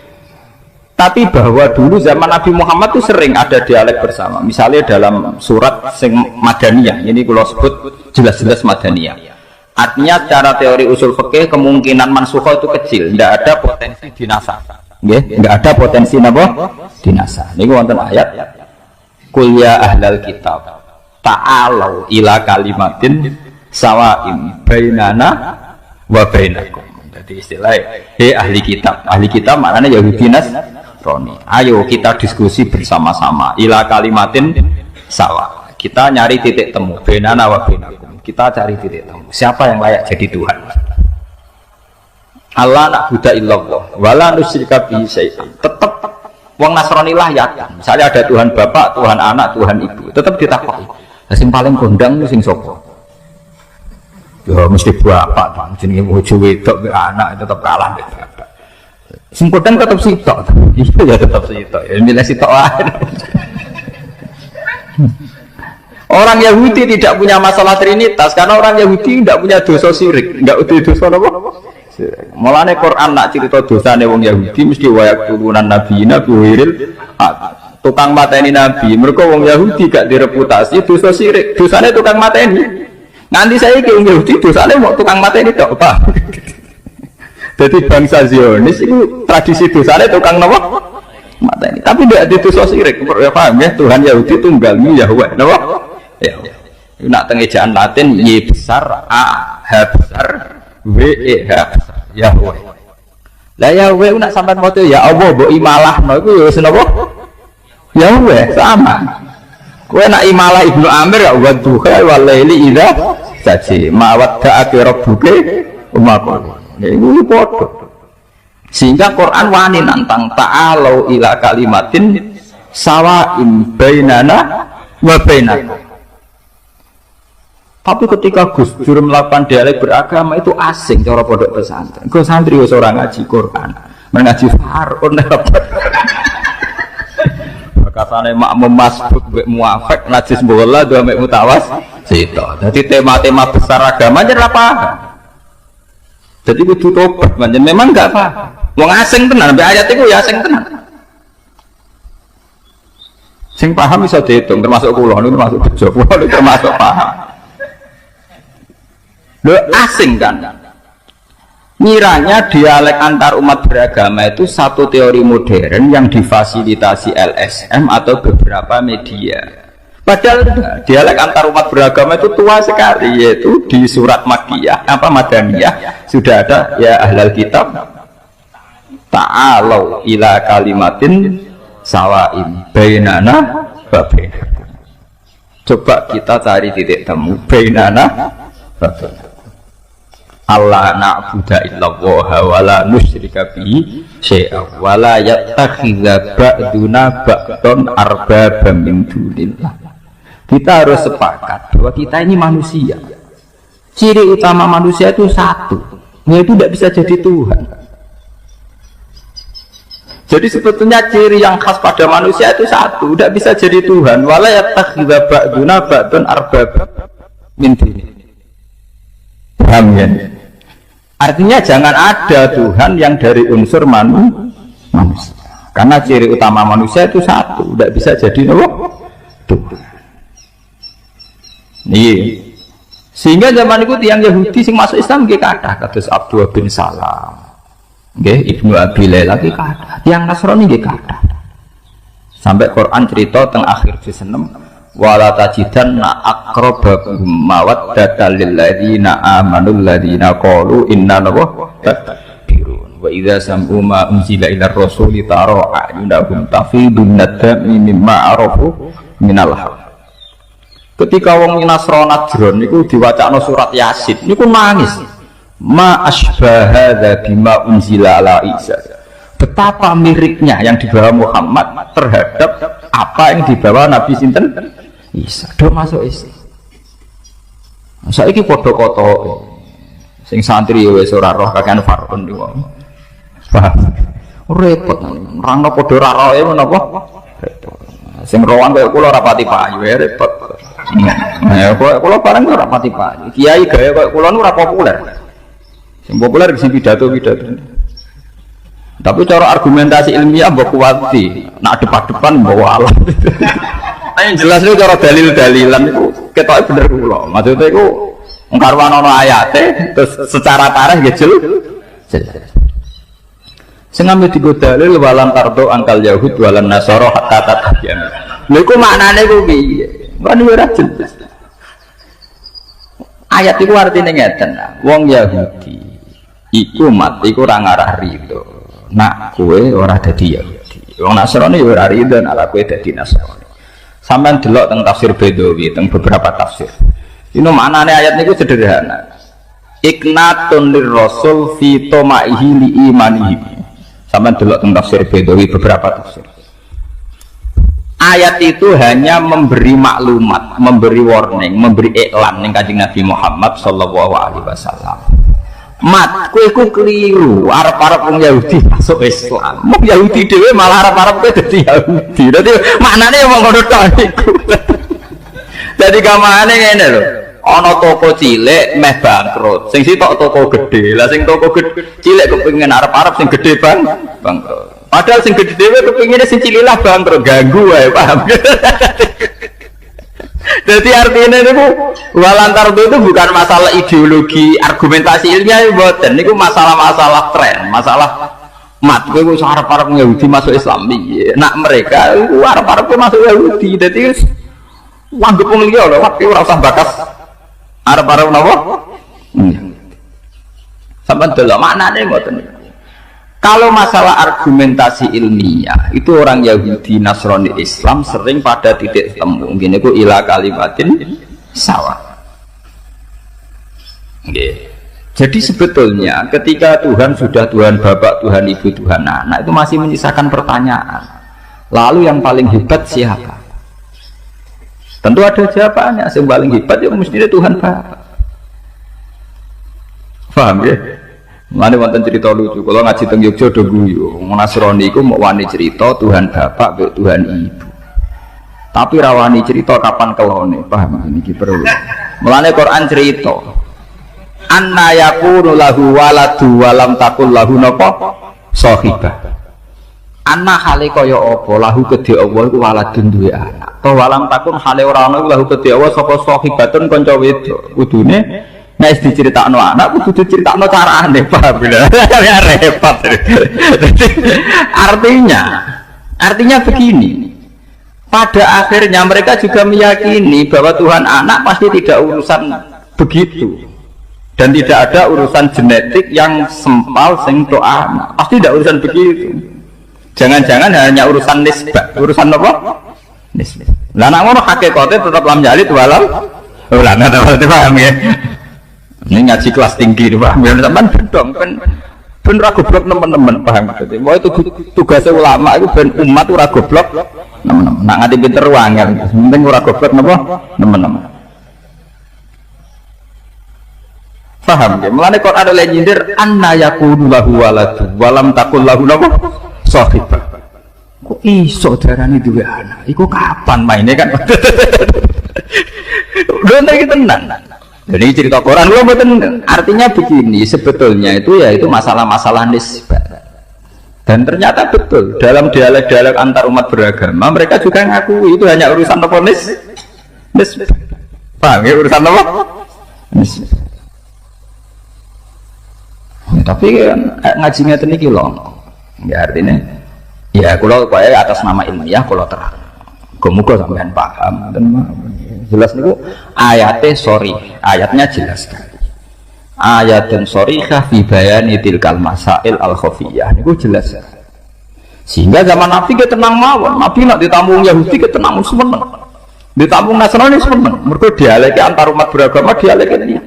Tapi bahwa dulu zaman Nabi Muhammad itu sering ada dialek bersama. Misalnya dalam surat sing Madaniyah, ini kalau sebut jelas-jelas Madaniyah. Artinya secara teori usul fikih kemungkinan mansukha itu kecil, tidak ada potensi dinasa. Tidak ada potensi apa? Dinasa. Ini wonten ayat. Qul ya ahlal kitab ta'alau ila kalimatin sawa'im bainana wa bainakum. Jadi istilah ahli kitab maknanya Yahudi Nasrani. Ayo kita diskusi bersama-sama ila kalimatin sawa. Kita nyari titik temu bainana wa bainakum. Kita cari titik temu. Siapa yang layak jadi Tuhan? Allah na'budu illallah wa la nusyrika bihi syai'an. Tetap wong Nasrani lah yakin. Misalnya ada Tuhan Bapak, Tuhan Anak, Tuhan Ibu, tetap ditakoki. Sing paling kondang sing sapa? Ya mesti bapak, jenenge bojo wedok be anak tetap kalah be bapak. Sing kondang tetap sitok. Iya ya tetap sitok. Ya milih sitok wae. Orang Yahudi tidak punya masalah Trinitas karena orang Yahudi tidak punya dosa syirik, enggak ada dosa apa? Mulane Quran nak cerita dosane wong Yahudi mesti wayak turunan nabiyina biwiril tukang mateni nabi. Mereka wong Yahudi gak direputasi dosa syirik, dosane tukang mateni. Nganti saiki wong Yahudi dosane mau tukang mateni tok, Pak. Jadi bangsa Zionis itu tradisi dosane tukang napa? Mateni. Tapi ndak di dosa syirik. Ya paham ya, Tuhan Yahudi tunggalmu Yahweh, napa? Ya. Nak teng ejaan Latin Y besar, A H besar, W-E-H Yahweh. Lah Yahweh nak sampean moto ya Allah mbok imalahno iku ya wis napa? Yahweh sama. Kowe nak imalah Ibnu Amir ya wa duha wal laili idza saji ma wadda'aka rabbuka umaqon. Niku padha. Sehingga Quran wani nantang ta'alau ila kalimatin sawa'in bainana wa bainakum. Tapi ketika Gus Dur melakukan dialek beragama itu asing cara pondok pesantren. Gus santri wis ora ngaji Quran, mengaji Faraun dapat. Bakasane makmum masbuk mbek muafik najis bola dua mek mutawas sito. Jadi tema-tema besar agama ora paham. Jadi kudu tobat, manjen memang enggak paham. Wong asing tenan, mbek ayat iku ya asing tenan. Sing paham bisa dihitung, termasuk kula niku termasuk bejo, kula niku termasuk paham. Lo asing kan? Miranya dialek antar umat beragama itu satu teori modern yang difasilitasi LSM atau beberapa media. Padahal dialek antar umat beragama itu tua sekali, yaitu di surat Makkiyah Madaniyah sudah ada ya ahlal kitab ta'alau ila kalimatin sawa'in bainana wa bainakum. Coba kita cari titik temu bainana wa bainakum. Allah na'budu illallah wa la nusyrika bihi syai'a wa la yattakhidza ba'duna ba'dun arbabam min dunillah. Kita harus sepakat bahwa kita ini manusia. Ciri utama manusia itu satu, yaitu tidak bisa jadi Tuhan. Jadi sebetulnya ciri yang khas pada manusia itu satu, tidak bisa jadi Tuhan. Wa la yattakhidza ba'duna ba'dun arbabam min dunillah. Paham ya? Artinya jangan ada Tuhan yang dari unsur manusia. Karena ciri utama manusia itu satu, tidak bisa jadi Tuhan. Iya. Sehingga zaman itu tiang Yahudi sing masuk Islam nggih kathah kados Abdullah bin Salam. Nggih, Ibnu Abi Layla nggih kathah. Tiang Nasrani nggih kathah. Sampai Quran cerita teng akhir juz 6 wala tajidanna aqrabahum mawaddatan lil ladzina amanu alladzina qalu inna tadbirun wa idza sam'u ma unzila ila rasuli tara a'yunahum tafidu minad-dam'i mimma arafu minal haqq. Ketika wong Nasrani Najran niku diwacana surat Yasin niku nangis. Ma asbaha hadza bima unzila ala Isa. Betapa miripnya yang dibawa Muhammad terhadap apa yang dibawa Nabi sinten Isa. Do masuk Islam. Saiki padha kota sing santri wis ora roh kakean farun niku. Paham. Repot nang padha ora roe menapa? Repot. Sing rowan kaya kula ora pati payu repot. Ya, kalau barang itu rapati pak. Kiai gaya kayak kulon itu populer. Yang populer di pidato. Tapi cara argumentasi ilmiah mbok kuwati. Nak depan bawa alat. Nah, yang jelas itu cara dalil-dalilan itu ketoknya bener kula. Maksudnya itu ngkarwan ana ayate terus secara tarikh nggih jelas. Sing ambe digo dalil walan tardo angkal yahud walan nasara hatta tatabyan. Lha iku maknane ku piye? Kan ora jelas. Ayat itu artinya ngeten. Wong Yahudi iku mat iku ora ngarah rido. Nak kowe ora dadi Yahudi. Wong Nasrani ora rido nek kowe dadi Nasrani. Sampeyan delok teng tafsir Bedawi teng beberapa tafsir. Ini maknane ayat niku sederhana. Iknatun lirrasul fi tomaihi li imanihi. Sampeyan delok teng tafsir Bedawi beberapa tafsir. Ayat itu hanya memberi maklumat, memberi warning, memberi iklan ning Kanjeng Nabi Muhammad sallallahu alaihi wasallam. Mat, kowe iku keliru, arep-arep wong Yahudi masuk Islam. Wong Yahudi dhewe malah arep-arep kowe dadi Yahudi. Dadi maknane wong ngono tok iku. Dadi gamane ngene lho. Ana toko cilik meh bangkrut. Sing sitok toko gede. Lah sing toko cilik kepengin arep-arep sing gede bangkrut. Padahal sing gede dhewe kepingine sing cililah bangkrut ganggu wae, paham? Jadi artinya niku walantar itu bukan masalah ideologi, argumentasi ilmiah mboten. Niku masalah-masalah tren, masalah mat kowe wis arep-arep Yahudi masuk Islam piye. Nak mereka arep-arep masuk Yahudi. Dadi wanggep wong liya lho, wae ora usah bakas arep-arep napa? Sampeyan delok maknane mboten. Kalau masalah argumentasi ilmiah itu orang Yahudi, Nasrani, Islam sering pada titik temu. Mungkin itu ila kalimatin sawa. Okay. Jadi sebetulnya ketika Tuhan sudah Tuhan Bapak, Tuhan Ibu, Tuhan Anak itu masih menyisakan pertanyaan. Lalu yang paling hebat siapa? Tentu ada jawabannya. Yang paling hebat yang mestinya Tuhan Bapak. Paham ya? Mana wonten cerita lucu, kalau ngaji teng Yogyakarta do guyu, Nasrani iku mau wani cerita Tuhan Bapak mbek Tuhan Ibu. Tapi rawani cerita kapan kelone, paham niki perlu. Mulane Quran cerita anna yakunu lahu waladu wa lam takul lahu napa sahibah. Anna hale kaya apa lahu kedhe Allah iku waladun duwe anak. To walam takun hale ora ana lahu kedhe Allah sapa sahibatun kanca wedok. Kudune nek diceritakno anak kudu diceritakno carane, paham ya? Ya repot. Artinya begini. Pada akhirnya mereka juga meyakini bahwa Tuhan anak pasti tidak urusan begitu. Dan tidak ada urusan genetik yang sempal sing to anak. Pasti tidak urusan begitu. Jangan-jangan hanya urusan nisbah. Urusan apa? Nisbah. Lah nek ngono hakikate tetap lam jalid walau ora ana paham ya. Ini ngaji kelas tinggi Pak. Biar sampean bedong ben ora goblok teman-teman, paham maksudnya. Mau itu tugasnya ulama itu ben umat ora goblok teman-teman. Nak nganti pinter angel. Penting ora goblok napa? Teman-teman. Paham ya? Mulane kok ada nyindir anna yakunu lahu waladu wa lam takul lahu napa? Sahibah. Kok iso darani duwe anak? Iku kapan maine kan? Lho nek tenan. Jadi cerita Quran lo betul. Artinya begini, sebetulnya itu ya itu masalah-masalah nisbah. Dan ternyata betul dalam dialog-dialog antar umat beragama mereka juga ngakui itu hanya urusan apa nisbah. Paham ya urusan apa? Tapi kan ngaji ngeten iki lho. Ya artinya ya kula wae atas nama ilmiah kula terang. Muga sampean paham dan jelas niku ayatnya sorry, ayatnya jelas sekali. Ayatun sorihah fi bayani tilkal masail al khafiyah niku jelas. Sehingga zaman Nabi ke tenang mawon, Nabi nak ditampung Yahudi ke tenang semeneng, ditampung Nasrani semeneng. Mereka dialeknya antar umat beragama dialeknya.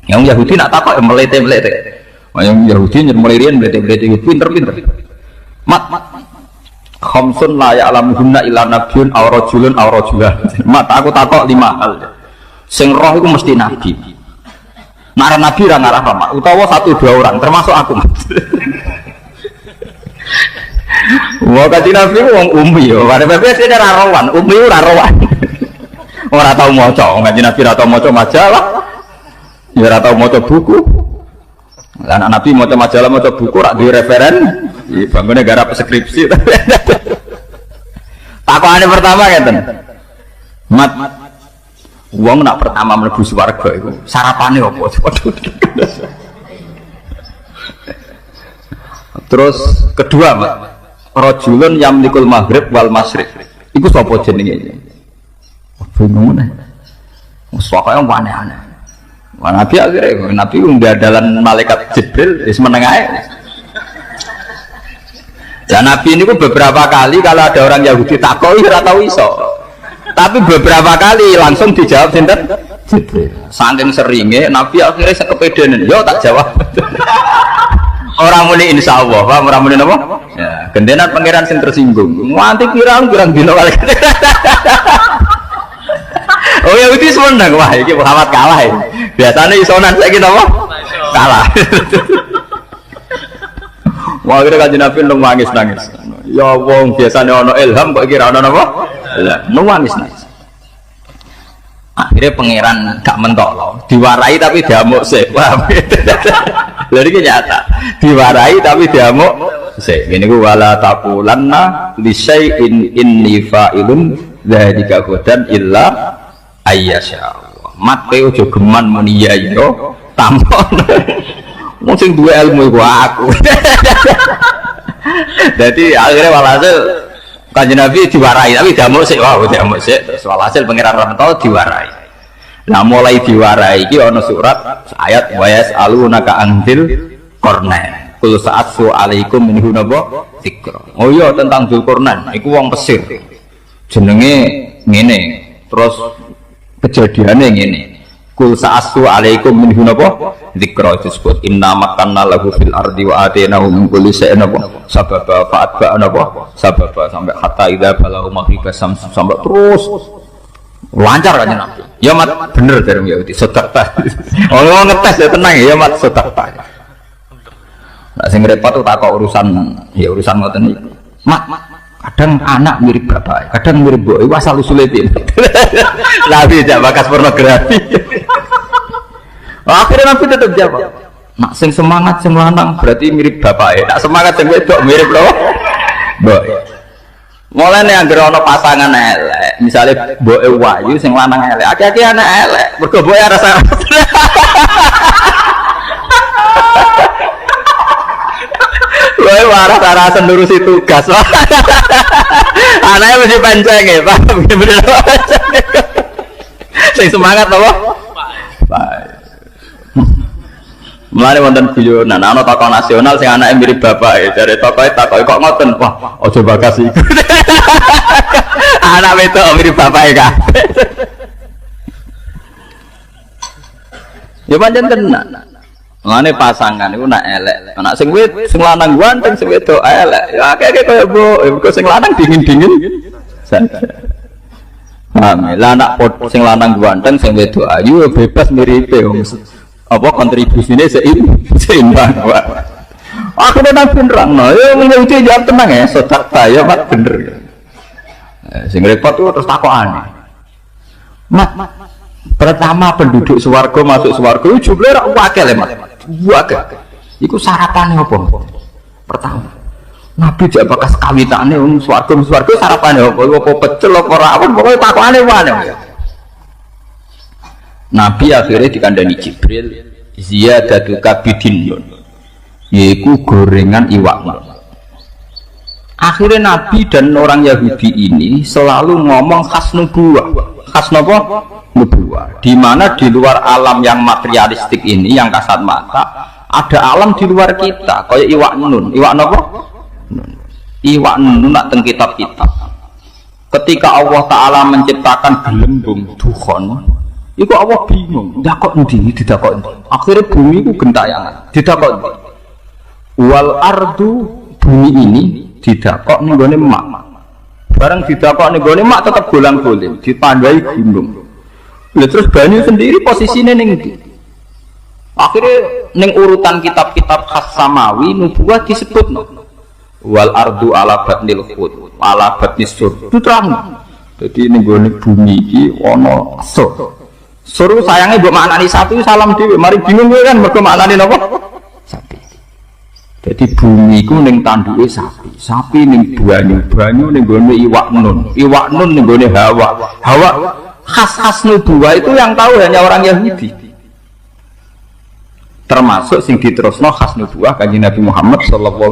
Yang Yahudi nak takut melete, yang Yahudi nyermelirin melete pinter. Mat, khamsun la ya'lamuhunna illa nabiyyun aw rajulun aw rajulah. Mat aku takut 5 hal. Sing roh itu mesti Nabi. Nara Nabi ra ngarah mak, utawa 1-2 orang termasuk aku. Wah kaji Nabi wong umi yo, pada PPS ini rawan, umi ora rawan. Ora tau maca, kaji Nabi ora tau maca majalah, ya ora tau maca buku. Lah anak Nabi maca majalah, maca buku, rak duwe referen, bangunnya garap skripsi. Takokane pertama ngeten. Mat, wong nak pertama mlebu swarga iku sarapane apa? Terus kedua, Mak. Rajulun yamlikul maghrib wal masyriq. Iku sapa jenenge? Bingung nih. Pokoke aneh-aneh. Nabi akhirnya Nabi nggadalan malaikat Jibril wis meneng ae. Dan Nabi ini beberapa kali kalau ada orang Yahudi takoki ora tau iso. Tapi beberapa kali langsung dijawab sinten? Jibril. Saking seringe Nabi akhirnya sekepedenan, yo tak jawab. Orang muni insyaallah, paham orang muni apa? Ya, gendenan pangeran sing tersinggung. Nganti pirang dino kali. Oh ya itu seneng, wah iki Muhammad kalah ya. Biasanya isonan saiki napa? Kalah. Wah kira kanjeng Nabi nangis. Ya wong biasanya ono ilham kok kira ono napa? Lah, nangis. Akhirnya pangeran gak mentok loh, diwarai tapi diamuk sih, paham? Jadi nyata, diwarai tapi diamuk sih. Ini gue wala taqulanna li syai'in inni fa'ilun dzalika ghadan illa ayyasha. Mat kowe aja geman muni ya yo tampon. Wong sing duwe ilmu iku aku. Jadi akhirnya walhasil Kanjeng Nabi diwarai tapi diamuk sik, wah diamuk sik. Terus walhasil pangeran Rahmatullah diwarai. Nah mulai diwarai iki ana surat ayat wa yas'alunaka anzil qarnain. Qul sa'atsu alaikum minhu naba dzikra. Oh iya tentang Dzulqarnain iku wong Mesir. Jenenge ngene. Terus kejadiannya ngene. Qul sa'atsu alaikum minhu naba dzikra disebut inna makanna lahu fil ardi wa atainahu min kulli shay'in naba sababa fa'atba naba sababa sampai hatta idza balau maghrib sampai terus lancar kan Nabi. Ya mat bener dari Yahudi sedekah. Oh ngetes ya tenang ya mat sedekah. Nah sing repot tuh takok urusan ya urusan ngoten iki. Mak kadang anak mirip bapak, kadang mirip mbok. Iku asal usule piye? Nabi jak bakas pornografi. Akhirnya Nabi tetap jawab. Mak sing semangat sing lanang berarti mirip bapak. Tak semangat sing wedok mirip lho. Mbok. Mulai nih anggar ono pasangan elek, misalnya boe wayu sing lanang elek, aki-aki anak elek, mergo boe rasa. Boe waras nurusi tugas. Anaknya mesti panceng ya, Pak. Bener panceng. Sing semangat apa? Baik. Mulane wonten guyonan ana tokoh nasional sing anake mirip bapak e jare tokohe takoki kok ngoten wah aja bakas iku anak wedok mirip bapak e kabeh ya pancen tenan mulane pasangan iku nak elek anak sing lanang ganteng sing wedok elek ya akeh kaya mbok sing lanang dingin-dingin paham lah anak sing lanang ganteng sing wedok ayu bebas miripe apa kontribusinya seimbang aku udah benerang no ya menjadi jawab tenang ya sotak saya mat bener sing repot tuh terus takut aneh mat pertama penduduk swarga masuk swarga itu jumlahnya wakil ya mat wakil itu sarapannya apa pertama Nabi jak bakas kawitannya swarga sarapannya apa pecel apa rawon pokoknya takut aneh Nabi akhirnya dikandani Jibril, ziyadatuka bidin, yaitu gorengan iwak nun. Akhirnya Nabi dan orang Yahudi ini selalu ngomong khas nubuwah. Khas apa? Nubuwah. Di mana di luar alam yang materialistik ini, yang kasat mata, ada alam di luar kita, kayak iwak nun. Iwak apa? Iwak nun nak teng kitab-kitab. Ketika Allah Ta'ala menciptakan gelembung dukhon, itu Allah bingung. Dakok ndi, didakok ndi. Akhirnya bumi itu gentayangan. Didakok ndi. Wal ardu, bumi ini didakok ning gone mak. Bareng didakok ning gone mak tetep golang-goling, ditandai gunung. Lha terus banyu sendiri posisine ning ndi? Akhirnya ning urutan kitab-kitab khas samawi nubuwah disebut wal ardu ala batnil khut, ala batnis sur. Itu terang. Jadi ning gone bumi iki ana sur. Sur sayange mbok maknani sapi salam dhewe, mari bingung kowe kan mergo maknani napa? Sapi. Jadi bumi ku ning tanduke sapi, sapi ning banyu ning gone iwak nun ning gone hawa khas nubuwah itu yang tahu hanya orang Yahudi, termasuk sing diterusno khas nubuwah kanjeng Nabi Muhammad sallallahu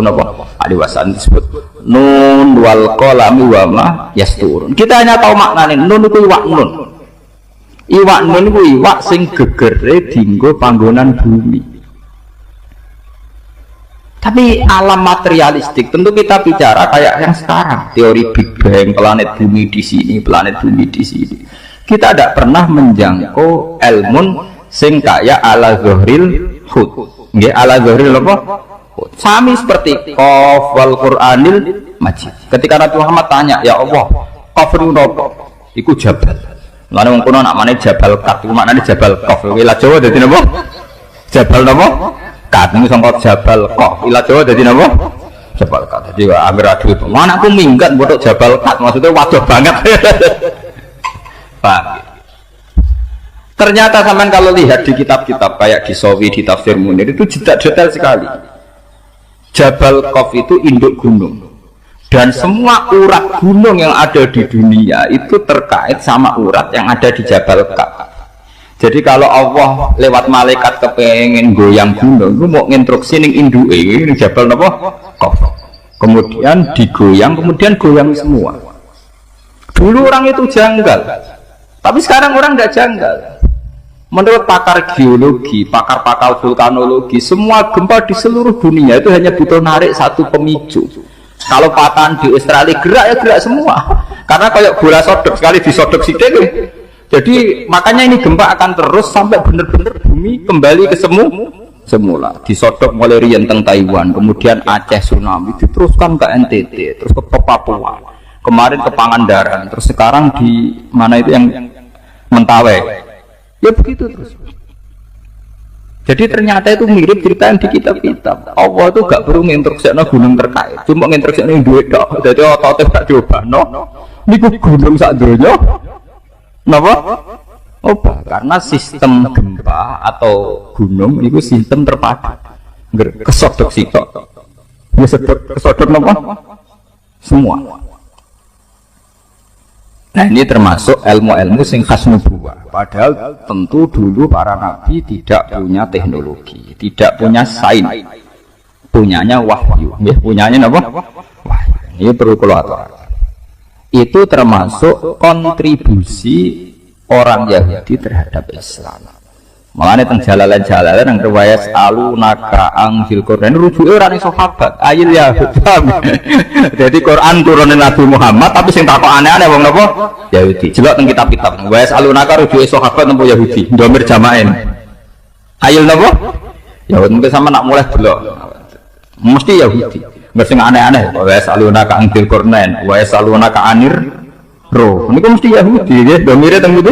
alaihi wasallam disebut nun wal qalami wa ma yasturun. Kita hanya tahu maknane nun itu iwak nun itu iwak sing gegere dienggo panggonan bumi. Tapi alam materialistik tentu kita bicara kayak yang sekarang, teori Big Bang, planet bumi di sini, planet bumi di sini. Kita tidak pernah menjangkau ilmun sing kaya ala zohril hud, nggih ala zohril apa? Sami seperti qaf wal Qur'anil Majid. Ketika Nabi Muhammad tanya, ya Allah, qaf itu apa? Iku jabal. Lalu wong kuno nak mane jabal kat, iku maknane jabal qaf. Ila Jawa dadi napa? Jabal napa? Kat ini sangkot jabal qaf. Ila Jawa dadi napa? Jabal kat. Jadi angger adu itu. Mana aku minggat botok jabal kat, maksudnya waduh banget. Paham? Ternyata sampean kalau lihat di kitab-kitab kayak di Sawi, di Tafsir Munir itu detail sekali. Jabal Qaf itu induk gunung. Dan semua urat gunung yang ada di dunia itu terkait sama urat yang ada di Jabal Qaf. Jadi kalau Allah lewat malaikat kepengen goyang gunung, itu mau nginstruksi ning induke ini Jabal napa? Qaf. Kemudian digoyang, kemudian goyang semua. Dulu orang itu janggal. Tapi sekarang orang tidak janggal. Menurut pakar geologi, pakar-pakar vulkanologi, semua gempa di seluruh dunia itu hanya butuh narik satu pemicu. Kalau patahan di Australia gerak ya gerak semua. Karena kayak bola sodok, sekali disodok sidik. Jadi makanya ini gempa akan terus sampai benar-benar bumi kembali ke semula. Disodok mulai rienteng Taiwan, kemudian Aceh tsunami, diteruskan ke NTT, terus ke Papua. Kemarin ke Pangandaran, terus sekarang di mana itu yang Mentawai. Ya begitu terus. Jadi ternyata itu mirip cerita yang di kitab-kitab. Allah itu gak perlu nginstruksikno gunung terkait, cuma nginstruksikno duit tok. Jadi otote gak diobahno. Niku gunung sak donya. Napa? Oba, karena sistem gempa atau gunung itu sistem terpadu. Kesodok sitok. Ya kesodok napa? Semua. Nah ini termasuk ilmu-ilmu sing khas nubuwah. Padahal tentu dulu para nabi tidak punya teknologi, tidak punya sains, punyanya wahyu. Punyanya apa? Wahyu. Ini perlu keluar. Itu termasuk kontribusi orang Yahudi terhadap Islam. Makanya teng jalalan-jalalan yang riwayat alunaka angfil Quran rujuke ora ning sahabat ayil Yahud. Jadi Quran turunin Nabi Muhammad tapi sing takok aneh-aneh wong napa Yahudi. Jelok teng kitab-kitab wa alunaka rujuke sahabat napa Yahudi ndomir jamaen ayil napa Yahud. Mungkin sama nak mulai delok mesti Yahudi nggak sing aneh-aneh wa alunaka angfil Quran wa alunaka anir roh niku mesti Yahudi nggih ndomire teng pundi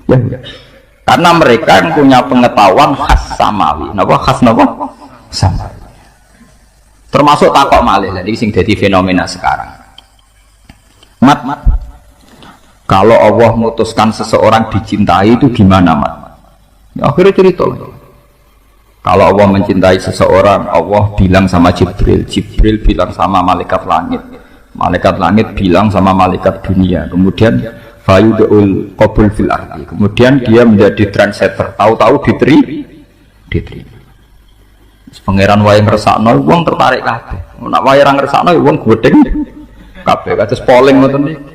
Yahudi. Karena mereka yang punya pengetahuan khas samawi, napa khas napa samawi. Termasuk takok malih, jadi sing jadi fenomena sekarang. Mat, kalau Allah memutuskan seseorang dicintai itu gimana, Mat? Ya, akhirnya cerita. Kalau Allah mencintai seseorang, Allah bilang sama Jibril, Jibril bilang sama malaikat langit bilang sama malaikat dunia. Kemudian fayudul qabul fil ardi. Kemudian dia menjadi trendsetter, tahu-tahu diterima. Pangeran wae ngersakno wong tertarik kabeh. Nek wae ra ngersakno wong gedeng kabeh kados polling ngoten iki.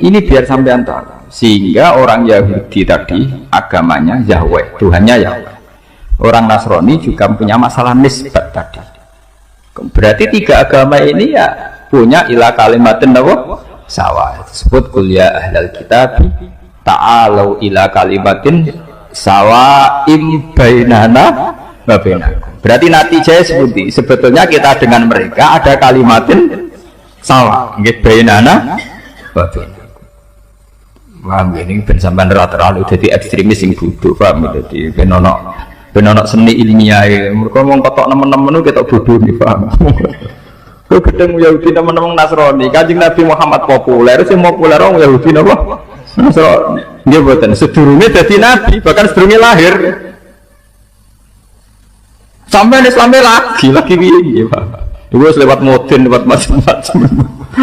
Ini biar sampean tahu. Sehingga orang Yahudi tadi agamanya Yahweh, Tuhannya Yahweh. Orang Nasrani juga punya masalah nisbat tadi. Berarti tiga agama ini ya punya ila kalimatin apa? Sawa. Disebut kul ya ahlal kitab ta'alu ila kalimatin sawa'im bainana wa bainakum. Berarti natijanya seperti sebetulnya kita dengan mereka ada kalimatin sawa nggih bainana wa bainakum. Paham ini ben sampean terlalu dadi ekstremis sing bodho, paham dadi ben ono seni ilmiah. Mergo wong ketok nemen-nemen ketok bodho nih, paham. Kok gedeng Yahudi teman-teman Nasrani, Kanjeng Nabi Muhammad populer, sing populer wong Yahudi napa? Nasrani. Nggih mboten, sedurunge dadi nabi, bahkan sedurunge lahir. Sampai Islamnya lagi piye, Pak? Iku wis lewat modern, lewat macam-macam.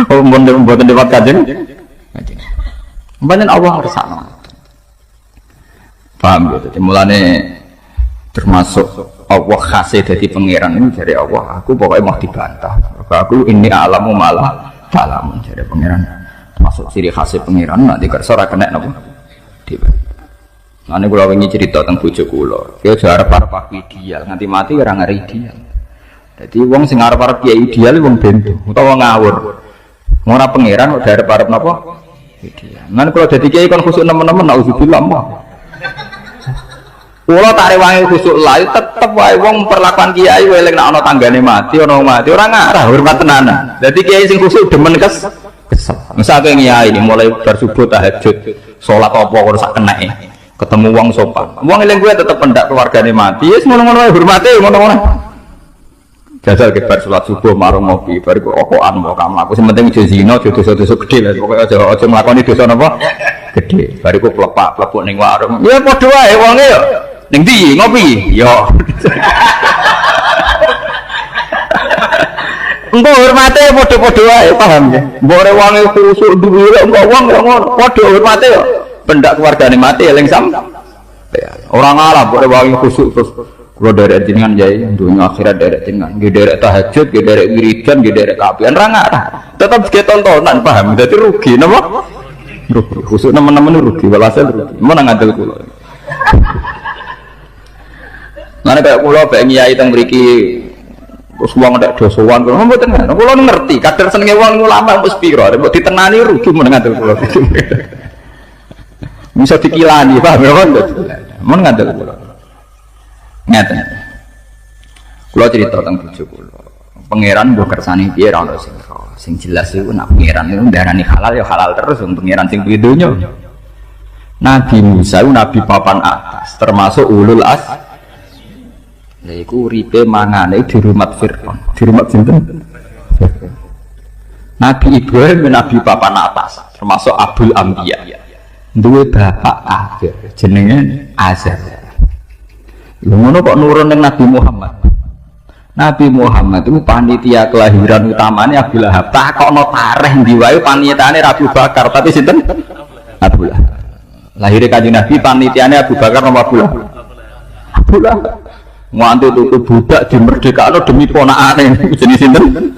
Oh, mboten lewat Kanjeng. Mboten Allah ngersakno. Paham ya? Dadi mulane termasuk Allah khasih dadi pangeran ini dari Allah. Aku pokoknya mau dibantah. Aku ini alamu malah dalam dari pangeran. Masuk ciri khasih pangeran nanti kersa ora kena napa. Nanti kula wingi cerita tentang bojo kula. Dia arep-arep aku ideal, nganti mati ora ngari ideal. Jadi wong sing arep-arep kiai ideal wong bento utawa ngawur. Ora pangeran kok arep-arep napa? Ideal. Nanti kula dadi kiai kon khusuk nemen-nemen nauzubillah mah. Kula tak rewangi khusuk lae tetep wae wong perlakuan kiai eling nek ana tanggane mati ana mati ora ngarah hormat tenanan. Dadi kiai sing khusuk demen kesel. Misalnya kiai mulai bar subuh tahajud, salat apa kok sak kenake. Ketemu wong sopan. Wong eling gue tetep pendak keluargane mati. Wis ngono-ngono wae hormate ngono-ngono. Jajal ke bar salat subuh marung ngopi, bar kok okokan mau kamu. Aku sing penting aja zina, aja dosa-dosa gedhe lah. Pokoke aja nglakoni dosa napa? Gedhe. Bar iku plepak-plepuk ning warung. Ya padha wae wonge yo. Ning ndi ngopi? Yo. Engko hormate padha-padha wae, paham ya? Mbok rewange khusuk duwe engko wong yo ngono, padha hormate yo. Pendak keluargane mati eling sam. Orang Arab mbok rewange khusuk terus kula derek jenengan yai dunya akhirat derek jenengan, nggih derek tahajud, nggih derek wiridan, nggih derek kapian ra ngarah. Tetep ge tontonan, paham? Dadi rugi napa? Rugi. Khusuk nemen-nemen rugi, walhasil rugi. Mun ngandel kula. Nane kaya kula bae nyai teng mriki terus wong ndak dosowan kula mboten ngono. Kula ngerti kadar senenge wong ulama wis pira, mbok ditenani rugi mun ngandel kula. Bisa dikilani, paham ya kan? Mun ngandel kula. Ngeten. Kula cerita tentang bojo kula. Pangeran mbok kersane piye ra ono sing jelas iku nek pangeran niku ndarani halal ya halal terus wong pangeran sing duwe donya. Nabi Musa nabi papan atas termasuk ulul as. Lha iku uripe mangane di rumah Fir'aun. Di rumah sinten? Nabi Ibrahim nabi papan atas termasuk Abul Anbiya. Duwe bapak akhir jenenge Azar. Lha ngono kok nurun ning Nabi Muhammad. Nabi Muhammad itu panitia kelahiran utamanya Abu Lahab. Takokno tareh ndi wae panitiane Abu Bakar, tapi sinten? Abu Lahab. Lahire Kanjeng Nabi panitiane Abu Bakar nomor Abu Lahab. Abu Lahab. Nganti tuku budak dimerdekakno demi ponakane jenis sinten?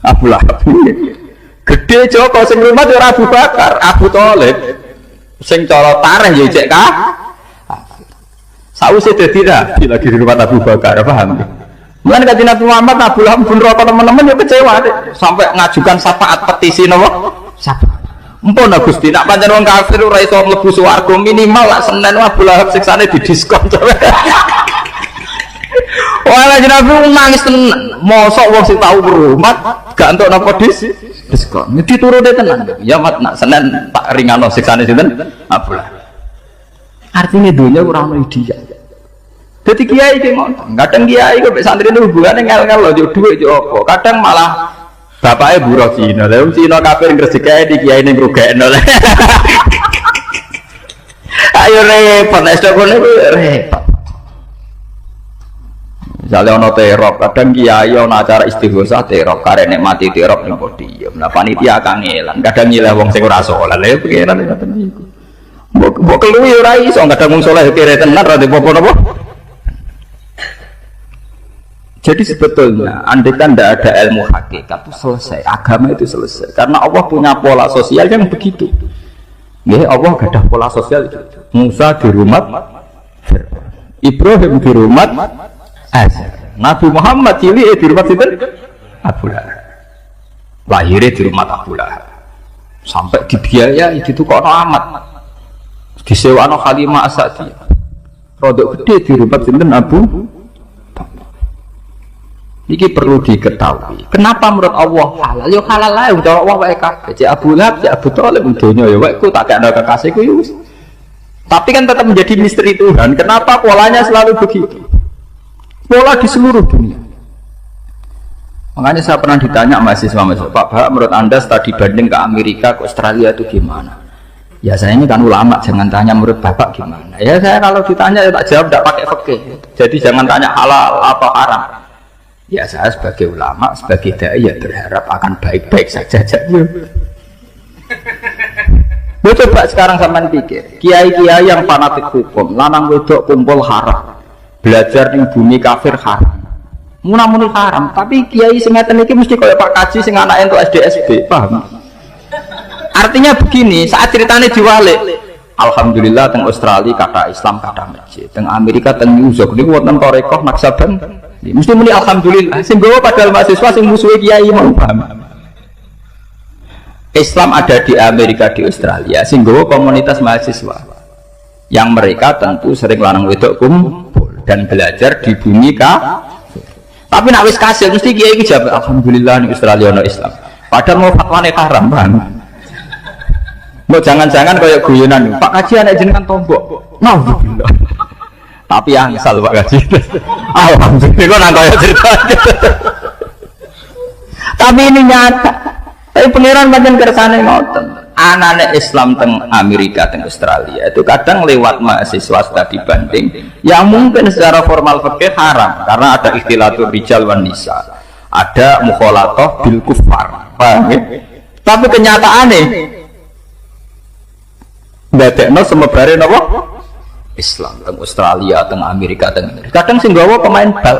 Abu Lahab. Gede Joko sing rumah ora Abu Bakar, Abu Thalib. Sing cara tareh ya cek ka. Sausé dadi nabi lagi di rumah Abu Bakar, paham? Mulane Kanjeng Nabi Muhammad Abu Lahab pun rokok teman-teman ya kecewa deh. Sampai ngajukan syafaat petisi napa? Syafaat. Empun Gusti, nak pancen wong kafir ora iso mlebu swarga minimal lak Senin Abu Lahab siksane didiskon. Wah, Nabi nangis tenan. Mosok wong sing tau berhormat gak entuk napa diskon. Diturune tenan. Ya mat nak Senin tak ringano siksane sinten? Abu Lahab. Artinya dunia ora ono ideal. Dadi kiai ki ngono. Kadang kiai kok mek santri hubungane ngel-ngel lho dhuwit yo apa. Kadang malah bapake buruh Cina. Lah wong Cina kafir ngrezekake di kiai ning rugekno. Ayo repot nek kono repot. Misalnya ono terop, kadang kiai ono acara istighosah terop, karena mati terop ning podium. Lah panitia kangelan, kadang nyilah wong sing ora saleh. Lha pikiran ngoten niku. Mbok keluwi ora iso, kadang wong saleh kere tenan ra apa napa. Jadi sebetulnya andai kan tidak ada ilmu hakikat itu selesai, agama itu selesai. Karena Allah punya pola sosial yang begitu. Ya, Allah ada pola sosial itu. Musa di rumah Fir'aun, Ibrahim di rumah Azar, Nabi Muhammad cilik di rumah sinten? Abu Lahab. Lahirnya di rumah Abu Lahab. Sampai dibiayai itu kok amat. Disewano Halimah As-Sa'diyah. Rodok gede di rumah sinten Abu. Ini perlu diketahui. Kenapa menurut Allah halal? Ya halal lah. Untuk Allah wae kabeh. Cek Abu Lahab, cek Abu Thalib dunya ya wae ku tak ada kekasihku ya. Tapi kan tetap menjadi misteri Tuhan. Kenapa polanya selalu begitu? Pola di seluruh dunia. Makanya saya pernah ditanya mahasiswa, Pak, menurut Anda studi banding ke Amerika, ke Australia itu gimana? Ya saya ini kan ulama, jangan tanya menurut Bapak gimana. Ya saya kalau ditanya ya tak jawab, tidak pakai fikih. Jadi jangan tanya halal atau haram. Ya saya sebagai ulama, sebagai dai ya berharap akan baik-baik saja. Gue coba sekarang sampean pikir, kiai-kiai yang fanatik hukum, lanang wedok kumpul haram, belajar di bumi kafir haram, munamuni haram. Tapi kiai sing ngeten iki mesti koyo Pak Kaji sing anake entuk SD, paham? Artinya begini, saat ceritanya diwalik, alhamdulillah teng Australia kata Islam kata masjid, teng Amerika teng New York niku wonten tarekah Naksaban. Mesti muni alhamdulillah. Sing gowo padahal mahasiswa sing musuhi kiai mau paham. Islam ada di Amerika, di Australia, sing gowo komunitas mahasiswa yang mereka tentu sering lanang wedok kumpul dan belajar di bumi tapi nak wis kasil mesti kiai iki jawab alhamdulillah ning Australia ono Islam. Padahal mau fatwane haram, paham. Mau jangan-jangan kayak guyonan, Pak Kaji anak jenengan tombok. Alhamdulillah. Tapi yang asal Pak Kaji. Alhamdulillah nang kaya cerita. Tapi ini nyata. Tapi pangeran pancen kersane ngoten. Anane Islam teng Amerika, teng Australia itu kadang lewat mahasiswa studi banding yang mungkin secara formal fikih haram karena ada ikhtilatul rijal wan nisa. Ada mukhalatah bil kufar. Paham ya? Tapi kenyataane ndadekno semebare napa? Islam teng Australia, teng Amerika, kadang sing gawa pemain bal.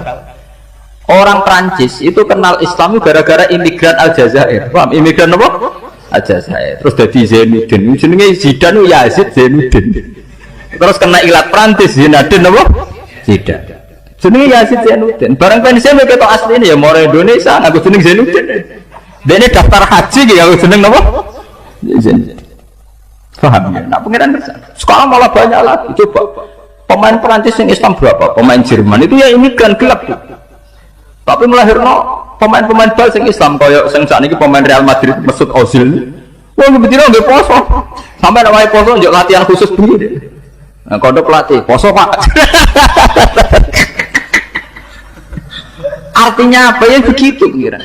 Orang Prancis itu kenal Islam gara-gara imigran Aljazair. Paham? Imigran apa? Aljazair. Terus jadi Zainuddin. Jenenge Zidane Yazid Zainuddin. Terus kena ilat Prancis Zainuddin apa? Zidane. Jenenge Yazid Zainuddin. Barang pensiun ketok asline ya mau Indonesia nganggo jeneng Zainuddin. Dene daftar haji ki nganggo jeneng apa? Zainuddin. Paham ya? Nah pengiran kersane. Sekarang malah banyak lagi. Coba pemain Prancis yang Islam berapa? Pemain Jerman itu ya imigran gelap. Tapi melahirno pemain-pemain bal sing Islam kaya sing sakniki pemain Real Madrid Mesut Ozil. Wong betina nggih poso. Sampai nek wae poso njuk latihan khusus bengi. Nah, kode pelatih poso, Pak. Artinya apa ya begitu kira.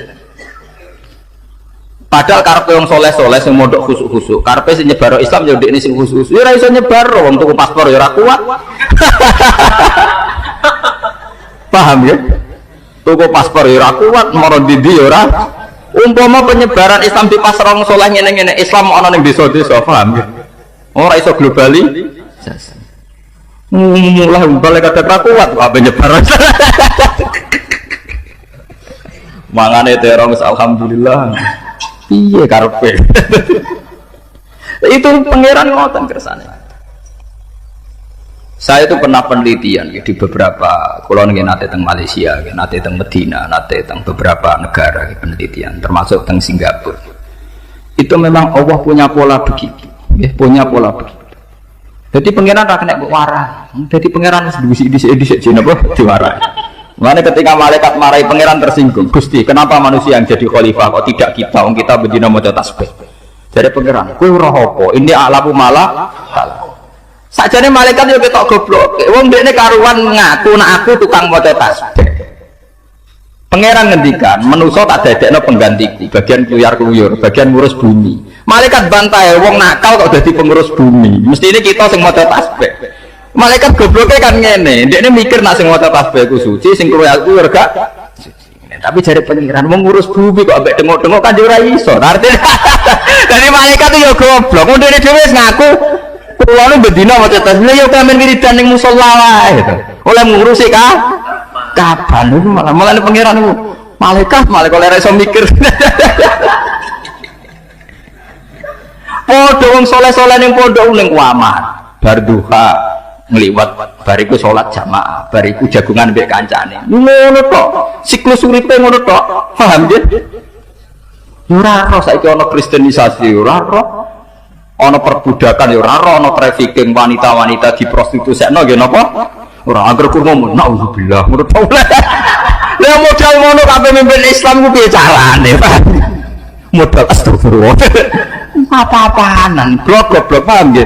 Padahal karepe wong soleh-soleh sing mondok khusuk-khusuk, karepe sing nyebar Islam yo ndekne sing khusuk. Ya ora iso nyebar wong tuku paspor ya ora kuat. Paham ya? Tuku paspor ya ora kuat, moro ndi ya ora. Umpama penyebaran Islam di pasar wong saleh ngene-ngene, Islam ana ning desa-desa, paham ya? Ora iso globali. Mulai balik kada ra kuat kok penyebaran. Mangane terong alhamdulillah. Piye karepe? Itu pangeran ngoten kersane. Saya itu pernah penelitian ya, di beberapa kulon nate teng Malaysia, nate teng Medina, nate teng beberapa negara penelitian, termasuk teng Singapura. Itu memang Allah punya pola begitu, ya, punya pola begitu. Jadi pangeran tak kena warah. Jadi pangeran disik apa diwarai. Makanya ketika malaikat marahi pangeran tersinggung, Gusti, kenapa manusia yang jadi khalifah kok tidak kita? Wong kita bendina maca tasbih. Jadi pangeran, kowe ora apa? Ini alamu malah sakjane malaikat yo ketok goblok. Wong dekne karuan ngaku nek aku tukang maca tasbih. Pangeran ngendikan, manusa tak dadekno penggantiku, bagian kluyar-kluyur, bagian ngurus bumi. Malaikat bantai, wong nakal kok dadi pengurus bumi. Mesti ini kita sing maca tasbih. Malaikat gobloknya kan ngene, dia mikir nak sing maca tasbih ku suci, sing kuwi aku gak. Tapi jare pengiran mau ngurus bumi kok ambek dengok-dengok kan ora iso. Artinya dari malaikat itu ya goblok. Mun dhewe dhewe ngaku kula nu bedina maca tasbih ya kamen wiridan ning musala wae gitu. Oleh ngurusi kapan itu malah pengiran itu malaikat ora iso mikir. Padha wong saleh-saleh ning pondok ning kuamat, bar duha ngliwat bariku salat jamaah, bariku jagungan mbek kancane. Ngono tok. Siklus uripe ngono tok. Paham nggih? Ora ora saiki ana kristenisasi, ora ora. Ana perbudakan ya ora ora, ana trafficking wanita-wanita diprostitusikno nggih napa? Ora angger kurang naudzubillah ngono tok. Lah modal ngono kabeh mimpin Islam ku piye carane, Pak? Modal astagfirullah. Apa-apaanan, blok-blok paham nggih?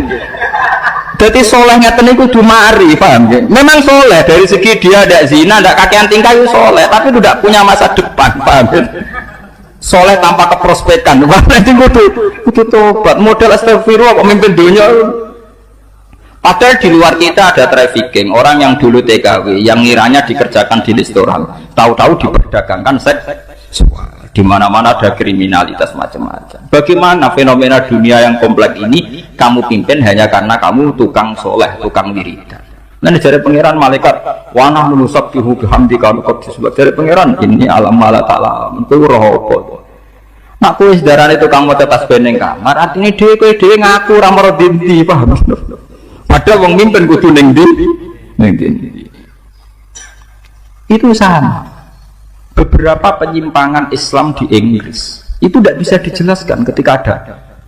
Jadi soleh ngeten niku kudu mari, paham ya? Memang soleh dari segi dia tidak zina, tidak kakean tingkah itu soleh, tapi itu tidak punya masa depan, paham ya? Soleh tanpa keprospekan, nanti kudu tobat, modal astagfirullah kok mimpin dunia. Padahal di luar kita ada trafficking, orang yang dulu TKW, yang ngiranya dikerjakan di restoran, tahu-tahu diperdagangkan seks seksual. Di mana-mana ada kriminalitas macam-macam. Bagaimana fenomena dunia yang kompleks ini kamu pimpin hanya karena kamu tukang soleh, tukang wiridan. Nah, dari pangeran malaikat, wana menusabbihu bihamdika nuqaddis. Dari pangeran ini alam mala ta'ala. Itu roh apa? Nak kowe sedarane tukang maca tasbih ning kamar, artine dhewe kowe dhewe ngaku ora maro ndi, paham? Padahal wong mimpin kudu ning ndi? Ning ndi. Itu sama. Beberapa penyimpangan Islam di Inggris itu tidak bisa dijelaskan ketika ada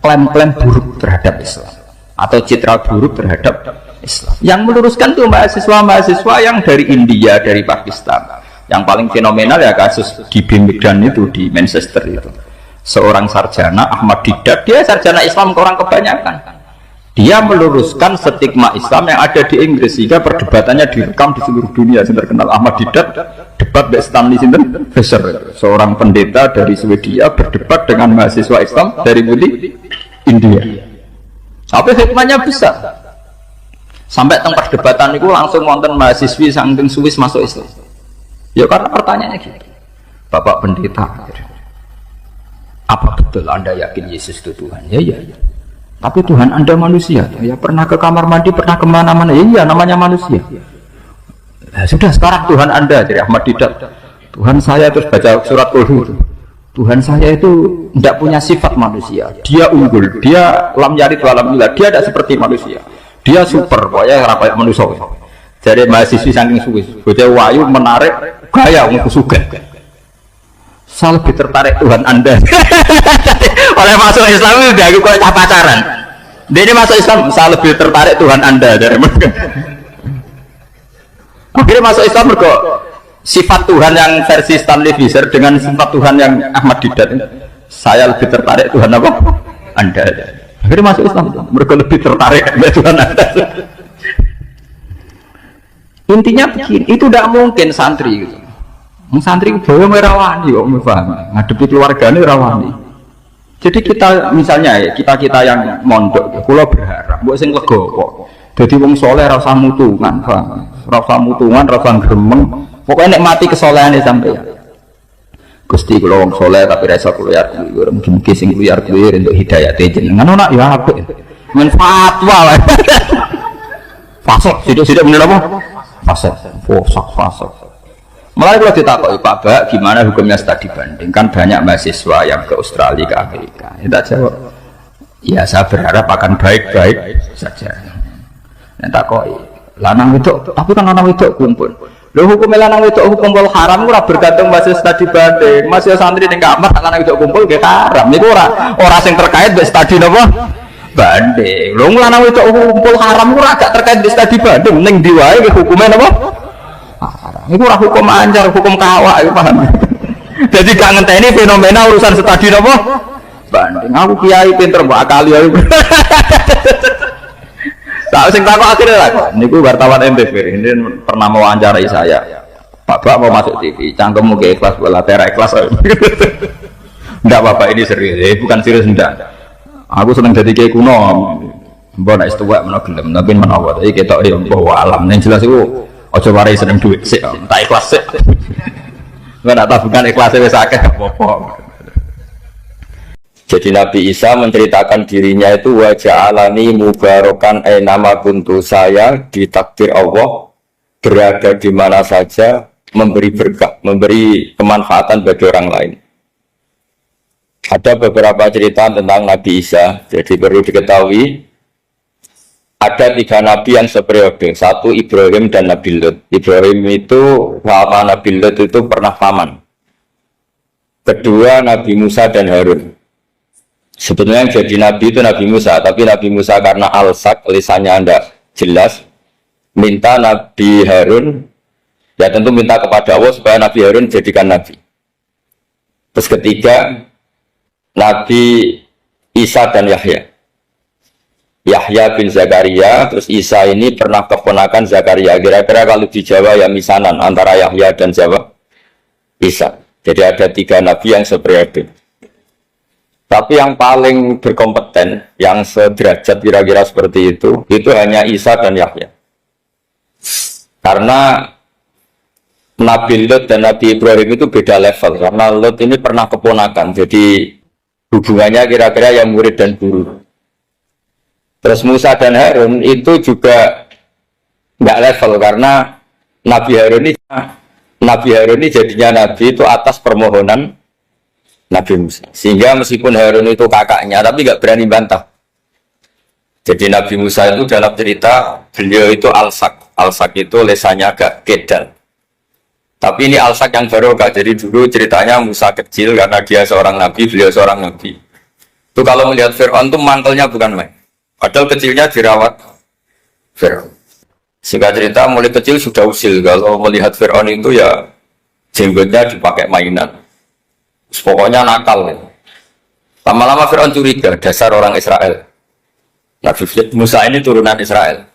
klaim-klaim buruk terhadap Islam atau citra buruk terhadap Islam. Yang meluruskan itu mahasiswa-mahasiswa yang dari India, dari Pakistan. Yang paling fenomenal ya kasus di Birmingham itu, di Manchester itu. Seorang sarjana Ahmad Didat, dia sarjana Islam ke orang kebanyakan. Dia meluruskan stigma Islam yang ada di Inggris sehingga perdebatannya direkam di seluruh dunia. Yang terkenal Ahmad Didat debat dengan Stanley Fisher, seorang pendeta dari Swedia berdebat dengan mahasiswa Islam dari India. Tapi hikmahnya besar. Sampai teng perdebatan itu langsung wonten mahasiswi saking Swiss masuk Islam. Ya karena pertanyaannya gitu. Bapak pendeta, apa betul Anda yakin Yesus itu Tuhan? Ya. Tapi Tuhan Anda manusia, ya pernah ke kamar mandi, pernah kemana-mana, ya iya namanya manusia. Nah, sudah sekarang Tuhan Anda, jadi Ahmad Didat, Tuhan saya terus baca surat Qul. Tuhan saya itu tidak punya sifat manusia, dia unggul, dia lam yarid wa lam yulad, dia tidak seperti manusia, dia super, pokoknya kayak manusia. Jadi mahasiswi saking Swiss, bocah wayu menarik, gaya untuk sugih. Saya lebih tertarik Tuhan Anda. Oleh masuk Islam itu dia aku kayak pacaran. Dia ini masuk Islam, saya lebih tertarik Tuhan Anda dari mereka. Akhirnya masuk Islam mereka sifat Tuhan yang versi Stanley Fisher dengan sifat Tuhan yang Ahmad Didat. Saya lebih tertarik Tuhan apa? Anda. Akhirnya masuk Islam, mereka lebih tertarik dengan Tuhan Anda. Intinya begini, itu tidak mungkin santri gitu. Santri boyo merawani kok paham. Ngadepi keluargane rawani. Jadi kita misalnya ya, kita yang mondok, kula berharap mbok sing legowo. Dadi wong saleh ora usah mutungan, paham. Ora usah mutungan, ora usah gremeng. Pokoke nek mati kesolehane sampeyan. Gusti kula wong saleh tapi ra iso kuliah kuwi, mungkin sing kuliah kuwi entuk hidayate jenengan ana ya apik. Men fatwa wae. Fasik, sithik-sithik bener apa? Fasik. Fasik. Malah kalau ditakoki Pak Bak, gimana hukumnya studi banding? Kan banyak mahasiswa yang ke Australia, ke Amerika. Kita jawab, ya saya berharap akan baik-baik saja. Yang takoki, lanang itu, tapi kan lanang itu kumpul. Loh hukumnya lanang itu kumpul haram, ora bergantung mahasiswa studi banding. Mahasiswa santri di kamar, lanang itu kumpul, gak haram. Itu orang yang terkait dengan studi apa? Banding. Loh lanang itu kumpul haram, ora gak terkait dengan studi banding. Neng diwai hukumnya apa? Itu ora hukum anjar, hukum kawak, itu paham. Jadi gak ngenteni fenomena urusan studi apa? Banding. Aku kiai pinter mbok akali aku. Tak sing takok akhire lah. Niku wartawan NTV ini pernah mewawancarai saya. Pak Bak mau masuk TV, cangkemmu ke ikhlas bola tera ikhlas. Enggak Bapak ini serius, bukan serius enggak. Aku seneng jadi kiai kuno. Mbok nek tuwek menawa gelem, tapi menawa iki ketok ya mbok alam. Ning jelas iku aja warai seneng dhuwit sik, tak ikhlas sik. Nek tak tabungan ikhlas wis akeh apa-apa. Jadi Nabi Isa menceritakan dirinya itu wa ja'alani mubarakan nama kuntu, saya ditakdir Allah berada di mana saja memberi berkah, memberi kemanfaatan bagi orang lain. Ada beberapa cerita tentang Nabi Isa, jadi perlu diketahui ada 3 nabi yang seperiode, satu Ibrahim dan Nabi Lut. Ibrahim itu sama Nabi Lut itu pernah paman. Kedua Nabi Musa dan Harun. Sebetulnya yang jadi nabi itu Nabi Musa, tapi Nabi Musa karena alsak, lisannya tidak jelas, minta Nabi Harun, ya tentu minta kepada Allah supaya Nabi Harun jadikan nabi. Terus ketiga Nabi Isa dan Yahya. Yahya bin Zakaria, terus Isa ini pernah keponakan Zakaria. Kira-kira kalau di Jawa ya misanan antara Yahya dan Isa. Jadi ada 3 nabi yang seperiode. Tapi yang paling berkompeten, yang sederajat kira-kira seperti itu hanya Isa dan Yahya. Karena Nabi Lut dan Nabi Ibrahim itu beda level. Karena Lut ini pernah keponakan, jadi hubungannya kira-kira yang murid dan guru. Terus Musa dan Harun itu juga nggak level, karena Nabi Harun ini jadinya Nabi itu atas permohonan Nabi Musa. Sehingga meskipun Harun itu kakaknya, tapi nggak berani bantah. Jadi Nabi Musa itu dalam cerita, beliau itu alsak. Alsak itu lesannya agak kedal. Tapi ini alsak yang barokah. Jadi dulu ceritanya Musa kecil, karena dia seorang Nabi, beliau seorang Nabi. Itu kalau melihat Fir'aun itu mantelnya bukan main. Padahal kecilnya dirawat Fir'aun. Sehingga cerita mulai kecil sudah usil. Kalau melihat Fir'aun itu ya jenggotnya dipakai mainan. Pokoknya nakal. Lama-lama Fir'aun curiga, dasar orang Israel. Nabi Musa ini turunan Israel.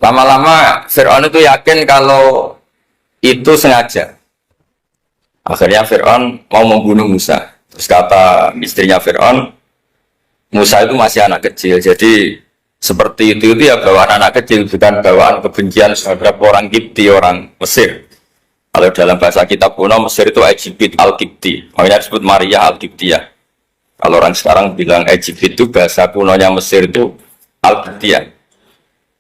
Lama-lama Fir'aun itu yakin kalau itu sengaja. Akhirnya Fir'aun mau membunuh Musa. Terus kata istrinya Fir'aun, Musa itu masih anak kecil. Jadi seperti itu ya bawaan anak kecil, bukan bawaan kebencian terhadap orang Kipti, orang Mesir. Kalau dalam bahasa kitab kuno Mesir itu Egypt Al-Kipti, makanya disebut Maria Al-Kiptiyah. Kalau orang sekarang bilang Egypt itu bahasa kunonya Mesir itu Al-Kiptiyah.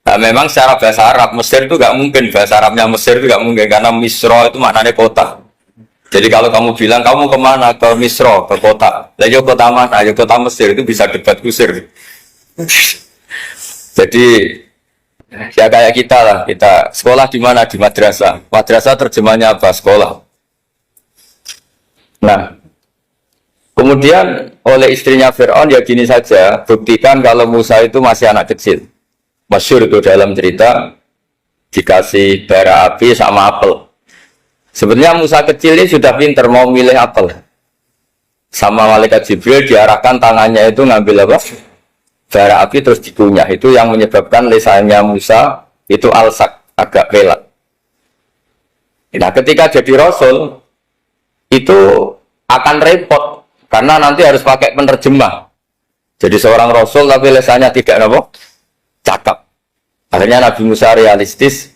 Nah, memang secara bahasa Arab Mesir itu nggak mungkin, bahasa Arabnya Mesir itu nggak mungkin karena Misro itu maknanya kota. Jadi kalau kamu bilang kamu kemana, ke Misro, ke kota, lah yo kota mana, yo kota Mesir, itu bisa debat kusir. Jadi ya kayak kita lah, kita sekolah di mana, di madrasah. Madrasah terjemahnya apa? Sekolah. Nah, kemudian oleh istrinya Fir'aun ya gini saja, buktikan kalau Musa itu masih anak kecil. Masyhur itu dalam cerita dikasih bara api sama apel. Sebenarnya Musa kecil ini sudah pinter mau milih apel. Sama malaikat Jibril diarahkan tangannya itu ngambil apa? Bara api terus dikunyah. Itu yang menyebabkan lisannya Musa itu alsak, agak pelat. Nah ketika jadi Rasul itu akan repot karena nanti harus pakai penerjemah. Jadi seorang Rasul tapi lisannya tidak apa? Cakap. Akhirnya Nabi Musa realistis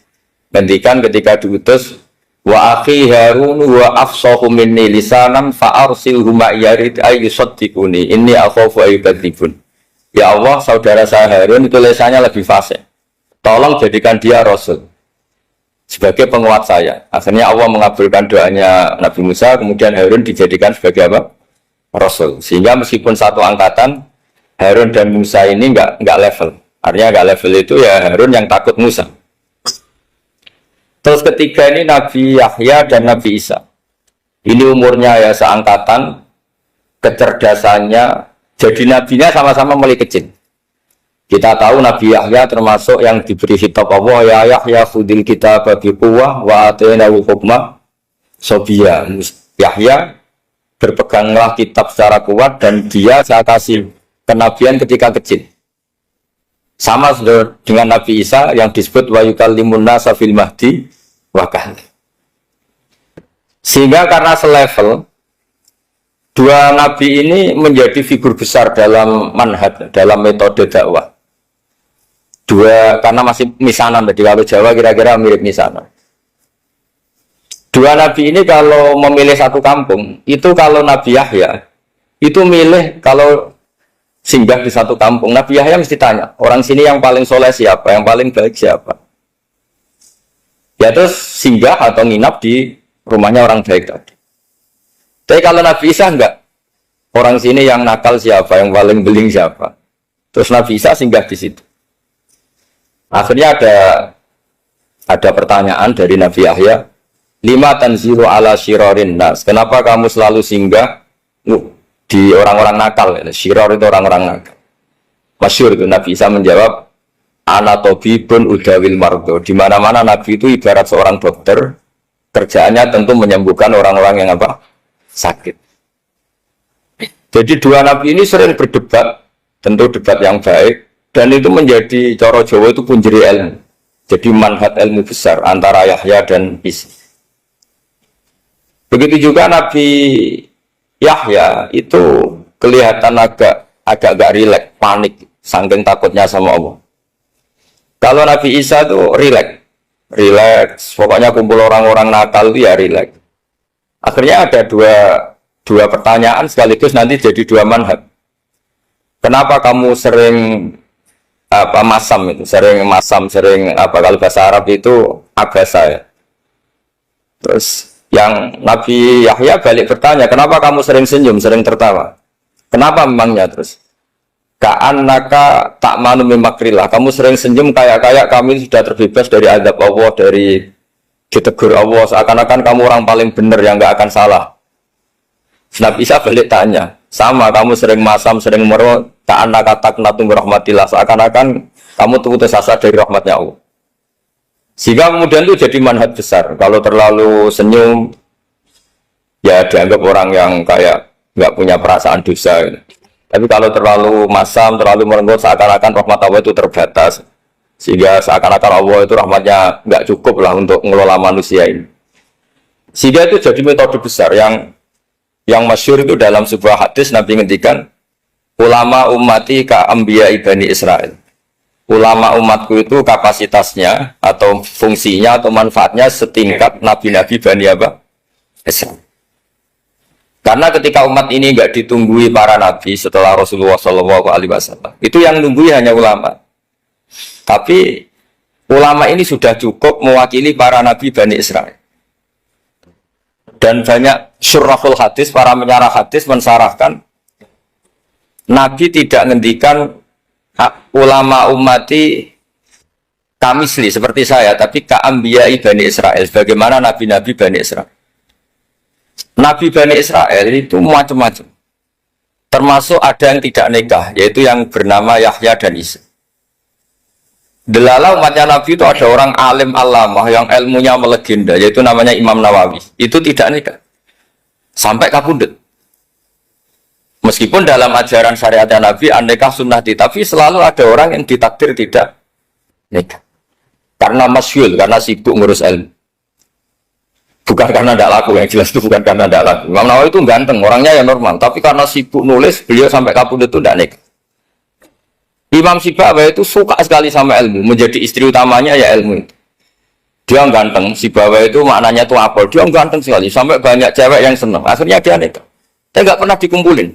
ngendikan ketika diutus, wa akhi Harun wa afsahu minni lisanan fa arsilhu ma'yarid ayyusaddiquni inni akhafu ayyukadzibun. Ya Allah, saudara saya Harun itu lisannya lebih fasih. Tolong jadikan dia Rasul sebagai penguat saya. Akhirnya Allah mengabulkan doanya Nabi Musa, kemudian Harun dijadikan sebagai apa? Rasul. Sehingga meskipun satu angkatan, Harun dan Musa ini enggak level. Artinya enggak level itu ya Harun yang takut Musa. Terus ketiga ini Nabi Yahya dan Nabi Isa. Ini umurnya ya seangkatan, kecerdasannya, jadi nabinya sama-sama mulai kecil. Kita tahu Nabi Yahya termasuk yang diberi kitab Allah, ya Yahya khudil kitab bi quwwah wa atainahu hukma sabiyya. Yahya berpeganglah kitab secara kuat dan dia saya kasih kenabian ketika kecil. Sama dengan Nabi Isa yang disebut wa yukallimun nasa fil mahdi wa kahla. Sehingga karena selevel dua nabi ini menjadi figur besar dalam manhaj, dalam metode dakwah. Dua, karena masih misanan tadi, kalau Jawa kira-kira mirip misanan. Dua nabi ini kalau memilih satu kampung, itu kalau Nabi Yahya itu milih kalau singgah di satu kampung, Nabi Yahya mesti tanya, orang sini yang paling soleh siapa, yang paling baik siapa? Ya terus singgah atau nginap di rumahnya orang baik tadi. Tapi kalau Nabi Isa enggak, orang sini yang nakal siapa, yang paling beling siapa? Terus Nabi Isa singgah di situ. Akhirnya ada pertanyaan dari Nabi Yahya, lima tanzilu ala syirarin nas. Kenapa kamu selalu singgah di orang-orang nakal? Syirar itu orang-orang nakal. Masyhur itu Nabi Isa menjawab, ana tabibun udawil mardo. Di mana-mana Nabi itu ibarat seorang dokter, kerjaannya tentu menyembuhkan orang-orang yang apa? Sakit. Jadi dua Nabi ini sering berdebat, tentu debat yang baik, dan itu menjadi cara Jawa itu punjeri ilmu. Jadi manfaat ilmu besar antara Yahya dan Isa. Begitu juga Nabi Yahya itu kelihatan agak rileks, panik, saking takutnya sama Allah. Kalau Nabi Isa itu rileks, pokoknya kumpul orang-orang nakal itu ya rileks. Akhirnya ada dua pertanyaan sekaligus nanti jadi dua manhaj. Kenapa kamu sering masam itu, sering kalau bahasa Arab itu abasa ya. Terus yang Nabi Yahya balik bertanya, kenapa kamu sering senyum, sering tertawa? Kenapa memangnya? Terus ka'annaka ta'manu min makrillah, kamu sering senyum kayak kami sudah terbebas dari azab Allah, dari ditegur Allah, seakan-akan kamu orang paling benar yang gak akan salah. Nabi Isa balik tanya, sama kamu sering masam, sering merot, ka'annaka taqnatu min rahmatillah, seakan-akan kamu putus asa dari rahmatnya Allah. Sehingga kemudian itu jadi manhaj besar. Kalau terlalu senyum, ya dianggap orang yang kayak nggak punya perasaan dosa. Gitu. Tapi kalau terlalu masam, terlalu merenggut, seakan-akan rahmat Allah itu terbatas. Sehingga seakan-akan Allah itu rahmatnya nggak cukup lah untuk mengelola manusia ini. Sehingga itu jadi metode besar yang masyhur itu dalam sebuah hadis Nabi ngendikan, ulama ummati ka anbiya Bani Israil. Ulama umatku itu kapasitasnya atau fungsinya atau manfaatnya setingkat nabi-nabi Bani Israil. Karena ketika umat ini enggak ditunggui para nabi setelah Rasulullah SAW, itu yang nunggui hanya ulama. Tapi ulama ini sudah cukup mewakili para nabi Bani Israil. Dan banyak syurahul hadis, para menyarah hadis mensarahkan Nabi tidak ngendikan ulama ummati kamisli seperti saya, tapi ka'ambiyai Bani Israel, bagaimana nabi-nabi Bani Israel. Nabi Bani Israel itu macam-macam, termasuk ada yang tidak nikah, yaitu yang bernama Yahya dan Isa. Delala umatnya Nabi itu ada orang alim alamah yang ilmunya melegenda, yaitu namanya Imam Nawawi, itu tidak nikah sampai kabudut. Meskipun dalam ajaran syariatnya Nabi an-nikah sunnati, tapi selalu ada orang yang ditakdir tidak nikah. Karena masyhul, karena sibuk ngurus ilmu. Bukan karena tidak laku, yang jelas itu bukan karena tidak laku. Imam Nawawi itu ganteng, orangnya ya normal, tapi karena sibuk nulis, beliau sampai kabudut itu tidak nikah. Imam Sibawayh itu suka sekali sama ilmu, menjadi istri utamanya ya ilmu itu. Dia ganteng, Sibawayh itu maknanya itu apel, dia ganteng sekali, sampai banyak cewek yang senang. Akhirnya dia nikah. Tapi nggak pernah dikumpulin.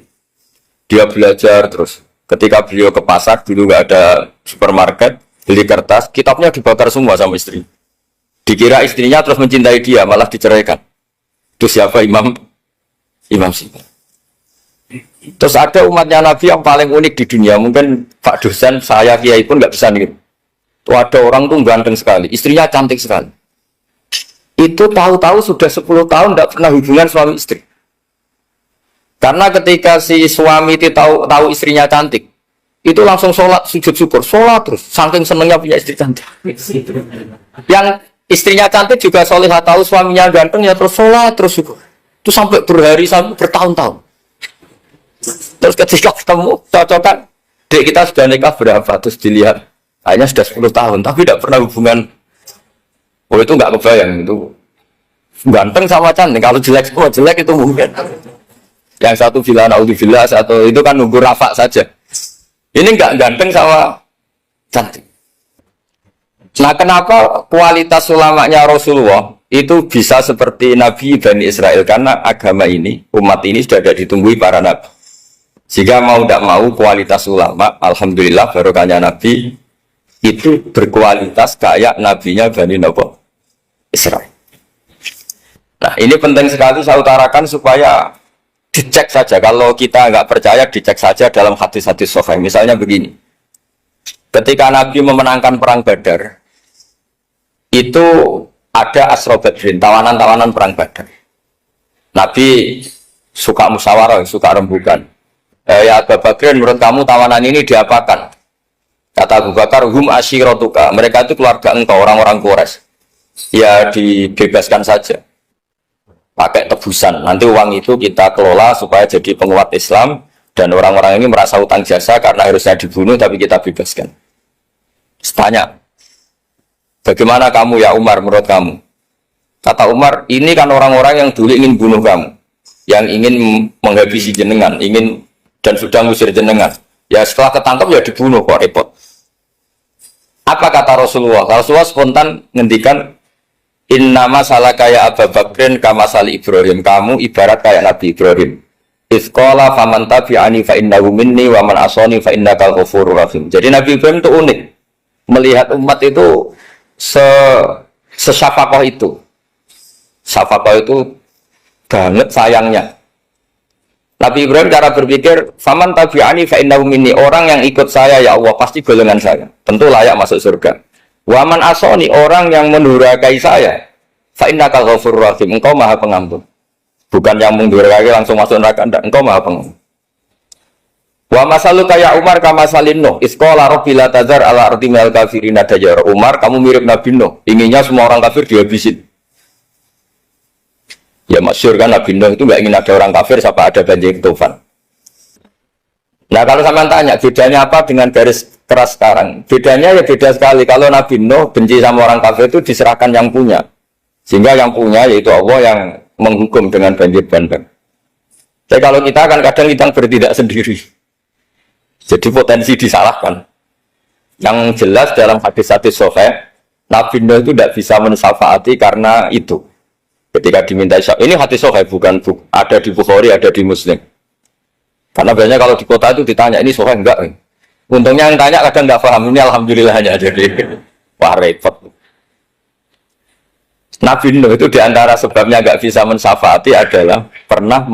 Dia belajar terus. Ketika beliau ke pasar, dulu nggak ada supermarket, beli kertas, kitabnya dibakar semua sama istri. Dikira istrinya terus mencintai dia, malah diceraikan. Itu siapa? Imam Sibawayh. Terus ada umatnya Nabi yang paling unik di dunia. Mungkin Pak dosen, saya kiai pun nggak bisa nih. Tuh ada orang tuh ganteng sekali, istrinya cantik sekali. Itu tahu-tahu sudah 10 tahun nggak pernah hubungan suami istri. Karena ketika si suami itu tahu istrinya cantik, itu langsung sholat sujud syukur, sholat terus, saking senengnya punya istri cantik. Yang istrinya cantik juga solehah, tahu suaminya ganteng ya terus sholat terus syukur. Itu sampai sampai bertahun-tahun. Terus ketika ketemu cocokan, dek kita sudah nikah berapa? Terus dilihat, kayaknya sudah 10 tahun, tapi tidak pernah hubungan. Oh itu nggak kebayang itu ganteng sama cantik. Kalau jelek semua jelek itu mungkin. Yang satu bilang naudzubillah, satu itu kan nunggu rafa saja. Ini enggak ganteng sama cantik. Nah, kenapa kualitas ulamanya Rasulullah itu bisa seperti Nabi Bani Israel? Karena agama ini, umat ini sudah ada ditunggui para nabi. Jika mau tidak mau kualitas ulama, alhamdulillah barokahnya Nabi itu berkualitas kayak nabinya Bani Israel. Nah, ini penting sekali saya utarakan supaya dicek saja. Kalau kita nggak percaya, dicek saja dalam hadis-hadis sahih. Misalnya begini, ketika Nabi memenangkan perang Badar, itu ada Asra Badrin, tawanan-tawanan perang Badar. Nabi suka musyawarah, suka rembukan. Ya Abu Bakrin, menurut kamu tawanan ini diapakan? Kata Abu Bakar, hum asyiratuka. Mereka itu keluarga engkau, orang-orang Quraisy. Ya dibebaskan saja. Pakai tebusan. Nanti uang itu kita kelola supaya jadi penguat Islam. Dan orang-orang ini merasa utang jasa karena harusnya dibunuh, tapi kita bebaskan. Tanya, bagaimana kamu ya Umar menurut kamu? Kata Umar, ini kan orang-orang yang dulu ingin bunuh kamu, yang ingin menghabisi jenengan, ingin dan sudah ngusir jenengan. Ya setelah ketangkap ya dibunuh, kok repot. Apa kata Rasulullah? Rasulullah spontan ngendikan, innama salaka ya Abu Bakrin kama sali Ibrahim. Kamu ibarat kayak Nabi Ibrahim. Isqala faman tabi'ani fa innahu minni wa man asani fa innaka ghafurur rahim. Jadi Nabi Ibrahim itu unik. Melihat umat itu sesyafakoh itu. Syafakoh itu banget sayangnya. Nabi Ibrahim cara berpikir, faman tabi'ani fa innahu minni, orang yang ikut saya ya Allah pasti golongan saya, tentu layak masuk surga. Wa man asani, orang yang mendurhakai saya, fa innaka ghafurur rahim, engkau Maha Pengampun. Bukan yang mendurhakai langsung masuk neraka, enggak, engkau Maha Pengampun. Wa masaluka ya Umar kama salin Nuh, isqala rabbi la tazar ala ardi minal kafirina dajjara. Umar, kamu mirip Nabi Nuh, inginnya semua orang kafir dihabisin. Ya masyhur kan Nabi Nuh itu nggak ingin ada orang kafir sampai ada banjir tufan. Nah kalau sampean tanya bedanya apa dengan garis keras sekarang? Bedanya ya beda sekali. Kalau Nabi Nuh benci sama orang kafir itu diserahkan yang punya, sehingga yang punya yaitu Allah yang menghukum dengan banjir bandang. Jadi kalau kita kan kadang kita bertindak sendiri, jadi potensi disalahkan. Yang jelas dalam hadis-hadis sahih, Nabi Nuh itu tidak bisa mensyafaati karena itu. Ketika diminta syafaat, ini hadis sahih bukan ada di Bukhari, ada di Muslim. Karena biasanya kalau di kota itu ditanya ini sahih enggak. Untungnya yang tanya kadang enggak paham, ini alhamdulillah hanya jadi wah repot. Nabi Nuh itu diantara sebabnya enggak bisa mensyafaati adalah pernah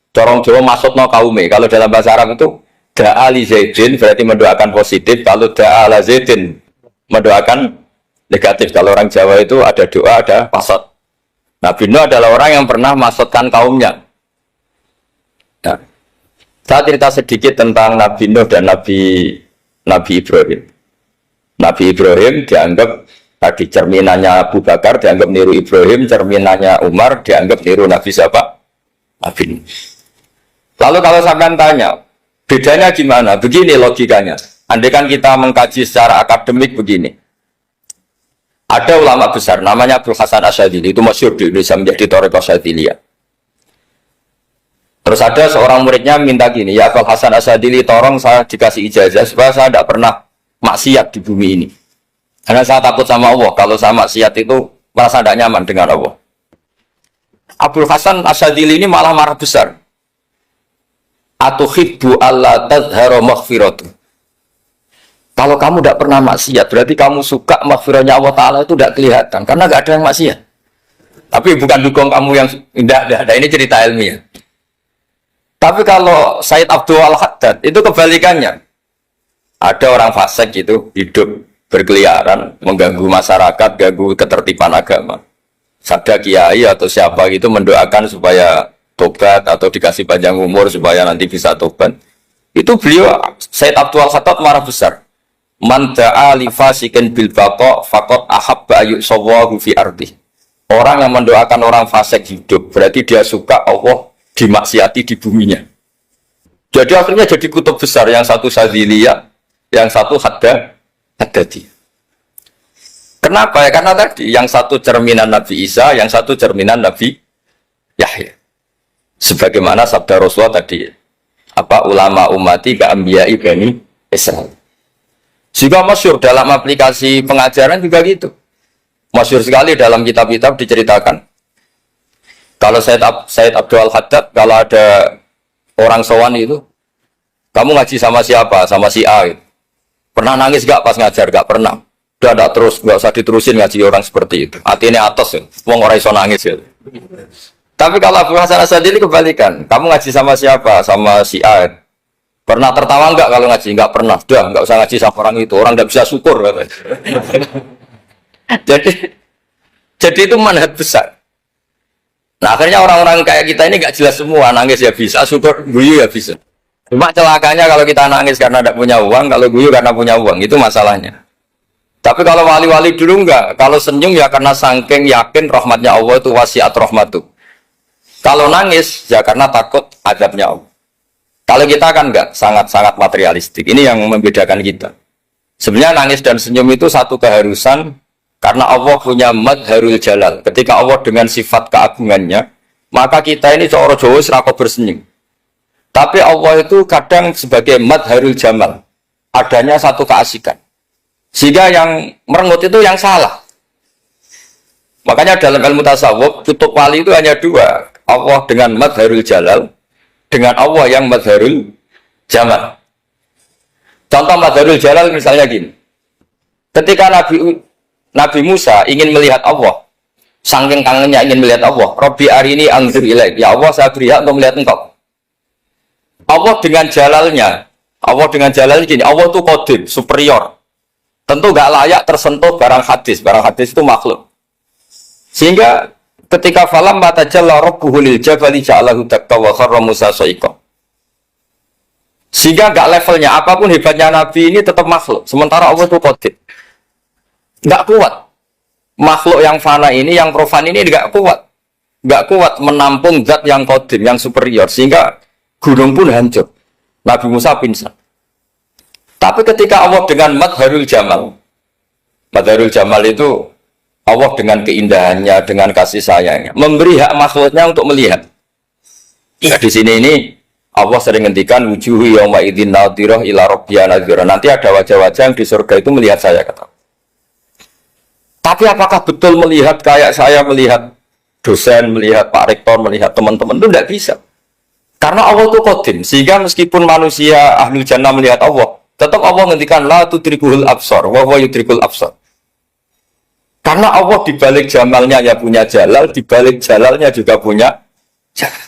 corong Jawa maksudno kaume. Kalau dalam bahasa Arab itu da'a li Zaidin berarti mendoakan positif, kalau da'a la Zaidin mendoakan negatif. Kalau orang Jawa itu ada doa, ada pasot. Nabi Nuh adalah orang yang pernah maksudkan kaumnya. Nah, saya cerita sedikit tentang Nabi Nuh dan Nabi Ibrahim. Nabi Ibrahim dianggap tadi cerminannya Abu Bakar, dianggap niru Ibrahim, cerminannya Umar, dianggap niru Nabi siapa? Nabi Nuh. Lalu kalau sampean tanya, bedanya gimana? Begini logikanya. Andai kan kita mengkaji secara akademik begini. Ada ulama besar, namanya Abdul Hasan Asyadzili, itu masyhur di Indonesia menjadi Thariqah Asyadziliyah. Terus ada seorang muridnya minta gini, ya Abdul Hasan Asyadzili, tolong saya dikasih ijazah supaya saya tidak pernah maksiat di bumi ini. Karena saya takut sama Allah, kalau saya maksiat itu merasa tidak nyaman dengan Allah. Abdul Hasan Asyadzili ini malah marah besar. Atuhibbu alla tadhhara maghfiratu. Kalau kamu tidak pernah maksiat, berarti kamu suka maghfirahnya Allah Ta'ala itu tidak kelihatan. Karena tidak ada yang maksiat. Tapi bukan dukung kamu yang tidak ada. Ini cerita ilmiah. Tapi kalau Said Abdul Al-Haddad, itu kebalikannya. Ada orang fasik itu hidup berkeliaran, mengganggu masyarakat, ganggu ketertiban agama. Ada kiai atau siapa gitu mendoakan supaya tobat atau dikasih panjang umur supaya nanti bisa tobat. Itu beliau, Said Abdul Al-Haddad marah besar. Man da'a li fasikin bil baqa faqad ahabba yusawahu fi ardi. Orang yang mendoakan orang fasik hidup berarti dia suka Allah dimaksiati di buminya. Jadi akhirnya jadi kutub besar, yang satu Syadziliyah, yang satu Haddadi. Kenapa ya? Karena tadi yang satu cerminan Nabi Isa, yang satu cerminan Nabi Yahya. Sebagaimana sabda Rasulullah tadi, apa ulama ummati ka anbiya'i bani Israil. Juga masyhur dalam aplikasi pengajaran juga gitu. Masyhur sekali dalam kitab-kitab diceritakan. Kalau Said Abdul Haddad, kalau ada orang sowan itu, kamu ngaji sama siapa? Sama si A. Gitu. Pernah nangis gak pas ngajar? Gak pernah. Udah gak terus, gak usah diterusin ngaji orang seperti itu. Hatinya atas ya. Wong ora iso nangis ya. Tapi kalau Abu Hasan Asyadili kebalikan. Kamu ngaji sama siapa? Sama si A. Pernah tertawa enggak kalau ngaji? Enggak pernah. Udah, enggak usah ngaji sama orang itu. Orang enggak bisa syukur katanya. jadi itu manhaj besar. Nah, akhirnya orang-orang kayak kita ini enggak jelas semua. Nangis ya bisa, syukur, guyu ya bisa. Cuma celakanya kalau kita nangis karena tidak punya uang, kalau guyu karena punya uang, itu masalahnya. Tapi kalau wali-wali dulu enggak. Kalau senyum ya karena saking yakin rahmatnya Allah itu wasiat rahmatu. Kalau nangis ya karena takut azabnya Allah. Kalau kita kan enggak, sangat-sangat materialistik. Ini yang membedakan kita. Sebenarnya nangis dan senyum itu satu keharusan karena Allah punya madharul jalal. Ketika Allah dengan sifat keagungannya, maka kita ini seorang Jawa serako bersenyum. Tapi Allah itu kadang sebagai madharul jamal. Adanya satu keasikan. Sehingga yang merengut itu yang salah. Makanya dalam ilmu tasawuf, kutub wali itu hanya dua. Allah dengan madharul jalal, dengan Allah yang madharul jamal. Contoh madharul jalal misalnya gini. Ketika Nabi Musa ingin melihat Allah, saking kangennya ingin melihat Allah, Rabbi arini anzur ilaik. Ya Allah, saya beri hak untuk melihat engkau. Allah dengan jalalnya gini, Allah itu qadim, superior. Tentu gak layak tersentuh barang hadis. Barang hadis itu makhluk. Sehingga ketika falam matajalla rabbuhu lil jabali ja'alahu dakka wa kharra Musa sa'iqa. Sehingga gak levelnya apapun hebatnya Nabi ini tetap makhluk. Sementara Allah itu qadim. Gak kuat. Makhluk yang fana ini, yang profan ini gak kuat. Gak kuat menampung zat yang qadim, yang superior. Sehingga gunung pun hancur. Nabi Musa pingsan. Tapi ketika Allah dengan madharul jamal itu Allah dengan keindahannya, dengan kasih sayangnya, memberi hak makhluknya untuk melihat. Ya, di sini ini Allah sering ngendikan wujuhu yauma idzin nadhirah ila rabbiha nadhirah. Nanti ada wajah-wajah yang di surga itu melihat saya, kata. Tapi apakah betul melihat kayak saya melihat dosen, melihat Pak Rektor, melihat teman-teman? Itu tidak bisa. Karena Allah itu qadim, sehingga meskipun manusia ahlul jannah melihat Allah, tetap Allah ngendikan la tudrikuhul absar wa huwa yudrikul absar. Karena Allah di balik jamalnya ya punya jalal, di balik jalalnya juga punya jalal.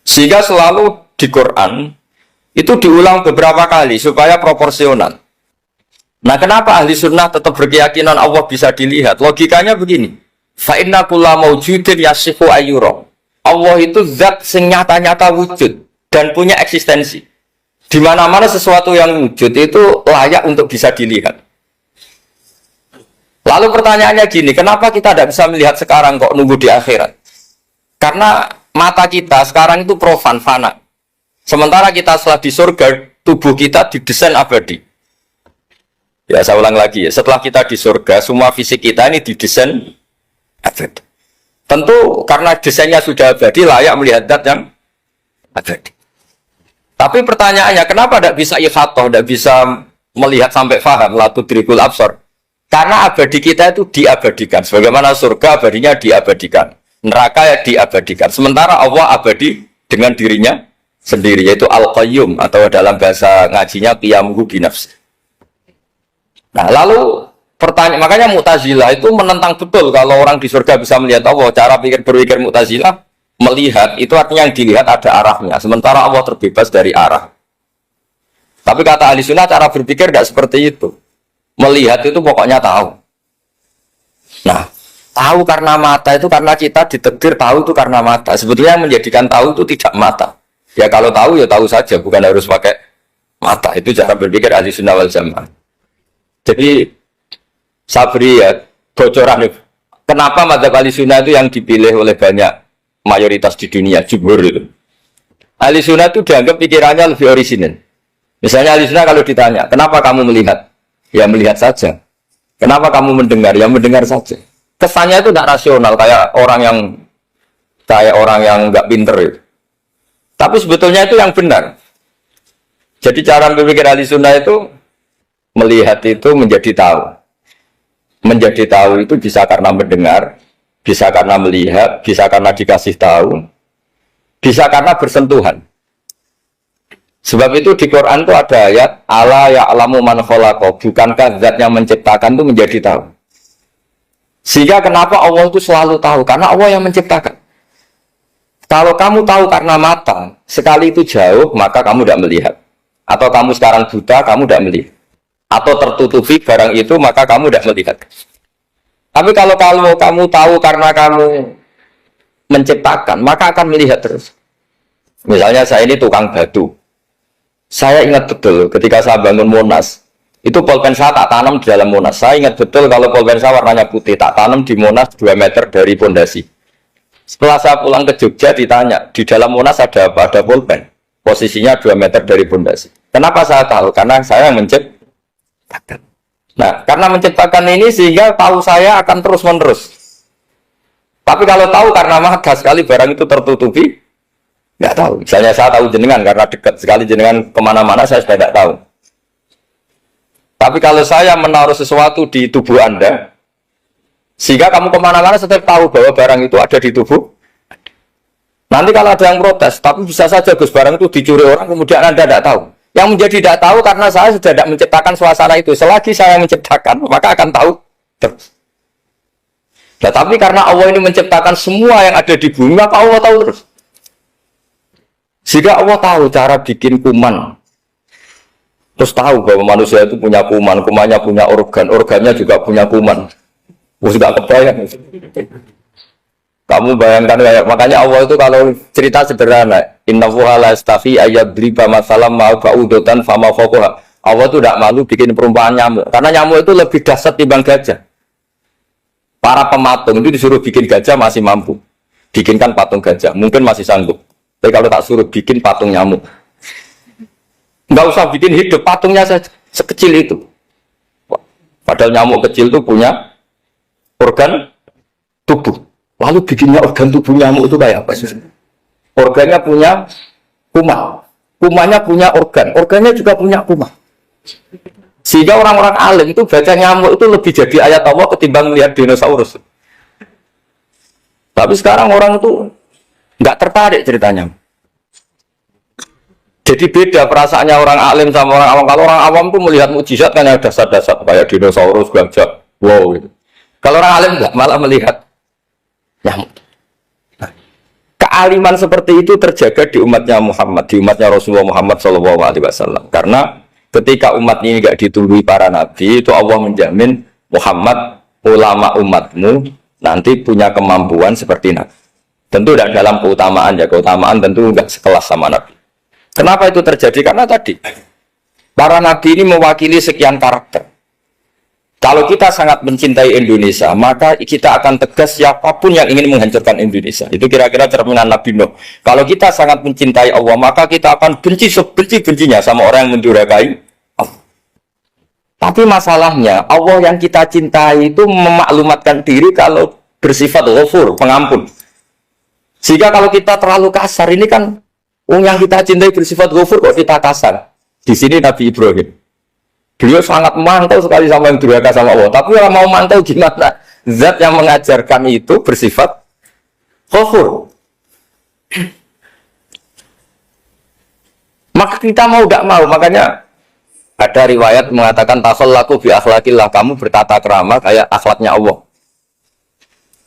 Sehingga selalu di Quran itu diulang beberapa kali supaya proporsional. Nah, kenapa ahli sunnah tetap berkeyakinan Allah bisa dilihat? Logikanya begini. Fa inna kulla maujudin yasifu ayyura. Allah itu zat sing nyata-nyata wujud dan punya eksistensi. Di mana-mana sesuatu yang wujud itu layak untuk bisa dilihat. Lalu pertanyaannya gini, kenapa kita tidak bisa melihat sekarang kok nunggu di akhirat? Karena mata kita sekarang itu profan, fana. Sementara kita setelah di surga, tubuh kita didesain abadi. Ya, saya ulang lagi ya, setelah kita di surga, semua fisik kita ini didesain abadi. Tentu karena desainnya sudah abadi, layak melihat zat yang abadi. Tapi pertanyaannya, kenapa tidak bisa ikhatoh, tidak bisa melihat sampai faham, la tudrikul absar? Karena abadi kita itu diabadikan. Sebagaimana surga abadinya diabadikan. Neraka ya diabadikan. Sementara Allah abadi dengan dirinya sendiri, yaitu Al-Qayyum, atau dalam bahasa ngajinya Qiyamuhu binafsi. Nah, lalu pertanyaan, makanya Mu'tazilah itu menentang betul kalau orang di surga bisa melihat Allah. Cara berpikir Mu'tazilah, melihat itu artinya yang dilihat ada arahnya, sementara Allah terbebas dari arah. Tapi kata ahli sunnah cara berpikir tidak seperti itu. Melihat itu pokoknya tahu. Nah, tahu karena mata itu karena kita ditakdir tahu itu karena mata. Sebetulnya yang menjadikan tahu itu tidak mata. Ya kalau tahu ya tahu saja, bukan harus pakai mata. Itu cara berpikir ahli sunnah wal jamaah. Jadi sabri ya bocoran. Kenapa madzhab ahli sunnah itu yang dipilih oleh banyak mayoritas di dunia, jumhur itu. Ahli sunnah itu dianggap pikirannya lebih orisinal. Misalnya ahli sunnah kalau ditanya, kenapa kamu melihat? Ya melihat saja. Kenapa kamu mendengar? Ya mendengar saja. Kesannya itu tidak rasional, kayak orang yang nggak pinter itu. Tapi sebetulnya itu yang benar. Jadi cara berpikir ahli sunnah itu Melihat itu menjadi tahu. Menjadi tahu itu bisa karena mendengar, bisa karena melihat, bisa karena dikasih tahu, bisa karena bersentuhan. Sebab itu di Quran itu ada ayat ala ya'lamu man khalaqa, bukankah zat yang menciptakan itu menjadi tahu. Sehingga kenapa Allah itu selalu tahu? Karena Allah yang menciptakan. Kalau kamu tahu karena mata, sekali itu jauh, maka kamu tidak melihat. Atau kamu sekarang buta, kamu tidak melihat. Atau tertutupi barang itu, maka kamu tidak melihat. Tapi kalau kamu tahu karena kamu menciptakan, maka akan melihat terus. Misalnya saya ini tukang batu. Saya ingat betul ketika saya bangun Monas, itu pulpen saya tak tanam di dalam Monas. Saya ingat betul kalau pulpen saya warnanya putih, tak tanam di Monas 2 meter dari pondasi. Setelah saya pulang ke Jogja ditanya, di dalam Monas ada apa? Ada pulpen. Posisinya 2 meter dari pondasi. Kenapa saya tahu? Karena saya menciptakan. Nah, karena menciptakan ini sehingga tahu saya akan terus-menerus. Tapi kalau tahu karena mata sekali barang itu tertutupi, nggak tahu. Misalnya saya tahu jenengan karena dekat sekali jenengan kemana-mana saya sudah tidak tahu. Tapi kalau saya menaruh sesuatu di tubuh Anda, sehingga kamu kemana-mana tetap tahu bahwa barang itu ada di tubuh. Nanti kalau ada yang protes, tapi bisa saja Gus barang itu dicuri orang, kemudian Anda tidak tahu. Yang menjadi tidak tahu karena saya sudah tidak menciptakan suasana itu. Selagi saya menciptakan, maka akan tahu terus. Nah, tapi karena Allah ini menciptakan semua yang ada di bumi, maka Allah tahu terus. Jika Allah tahu cara bikin kuman, terus tahu bahwa manusia itu punya kuman, kumannya punya organ, organnya juga punya kuman. Terus tidak kebayang. Kamu bayangkan kayak, makanya Allah itu kalau cerita sederhana, innahu la yastafi ayyadriba masalam ma ba'udatan fama fawqaha. Allah itu tidak malu bikin perumpamaan nyamuk, karena nyamuk itu lebih dahsyat timbang gajah. Para pematung itu disuruh bikin gajah masih mampu, bikinkan patung gajah, mungkin masih sanggup. Tapi kalau tak suruh bikin patung nyamuk, nggak usah bikin hidup, patungnya saja sekecil itu. Padahal nyamuk kecil itu punya organ tubuh. Lalu bikinnya organ tubuh nyamuk itu kayak apa? Organnya punya kuman, kumannya punya organ, organnya juga punya kuman. Sehingga orang-orang alim itu baca nyamuk itu lebih jadi ayat Allah ketimbang melihat dinosaurus. Tapi sekarang orang itu nggak tertarik ceritanya. Jadi beda perasaannya orang alim sama orang awam. Kalau orang awam tuh melihat mukjizat kan yang dasar-dasar kayak dinosaurus, gajah, wow gitu. Kalau orang alim nggak, malah melihat nyamuk. Nah, kealiman seperti itu terjaga di umatnya Muhammad, di umatnya Rasulullah Muhammad SAW. Karena ketika umat ini nggak ditumbuhi para nabi, itu Allah menjamin Muhammad, ulama umatmu nanti punya kemampuan seperti nabi. Tentu tidak dalam keutamaan ya, keutamaan tentu nggak sekelas sama nabi. Kenapa itu terjadi? Karena tadi para nabi ini mewakili sekian karakter. Kalau kita sangat mencintai Indonesia, maka kita akan tegas siapapun yang ingin menghancurkan Indonesia. Itu kira-kira cerminan Nabi Nuh. Kalau kita sangat mencintai Allah, maka kita akan benci sebenci-bencinya sama orang yang mendurhakai Allah. Tapi masalahnya, Allah yang kita cintai itu memaklumatkan diri kalau bersifat ghafur, pengampun. Sehingga kalau kita terlalu kasar, ini kan yang kita cintai bersifat ghafur kok kita kasar. Di sini Nabi Ibrahim. Beliau sangat mantau sekali sama yang durhaka sama Allah. Tapi orang mau mantau gimana? Zat yang mengajarkan itu bersifat ghafur. Maka kita mau gak mau. Makanya ada riwayat mengatakan takhallaku bi akhlaqillah, kamu bertata krama kayak akhlaknya Allah.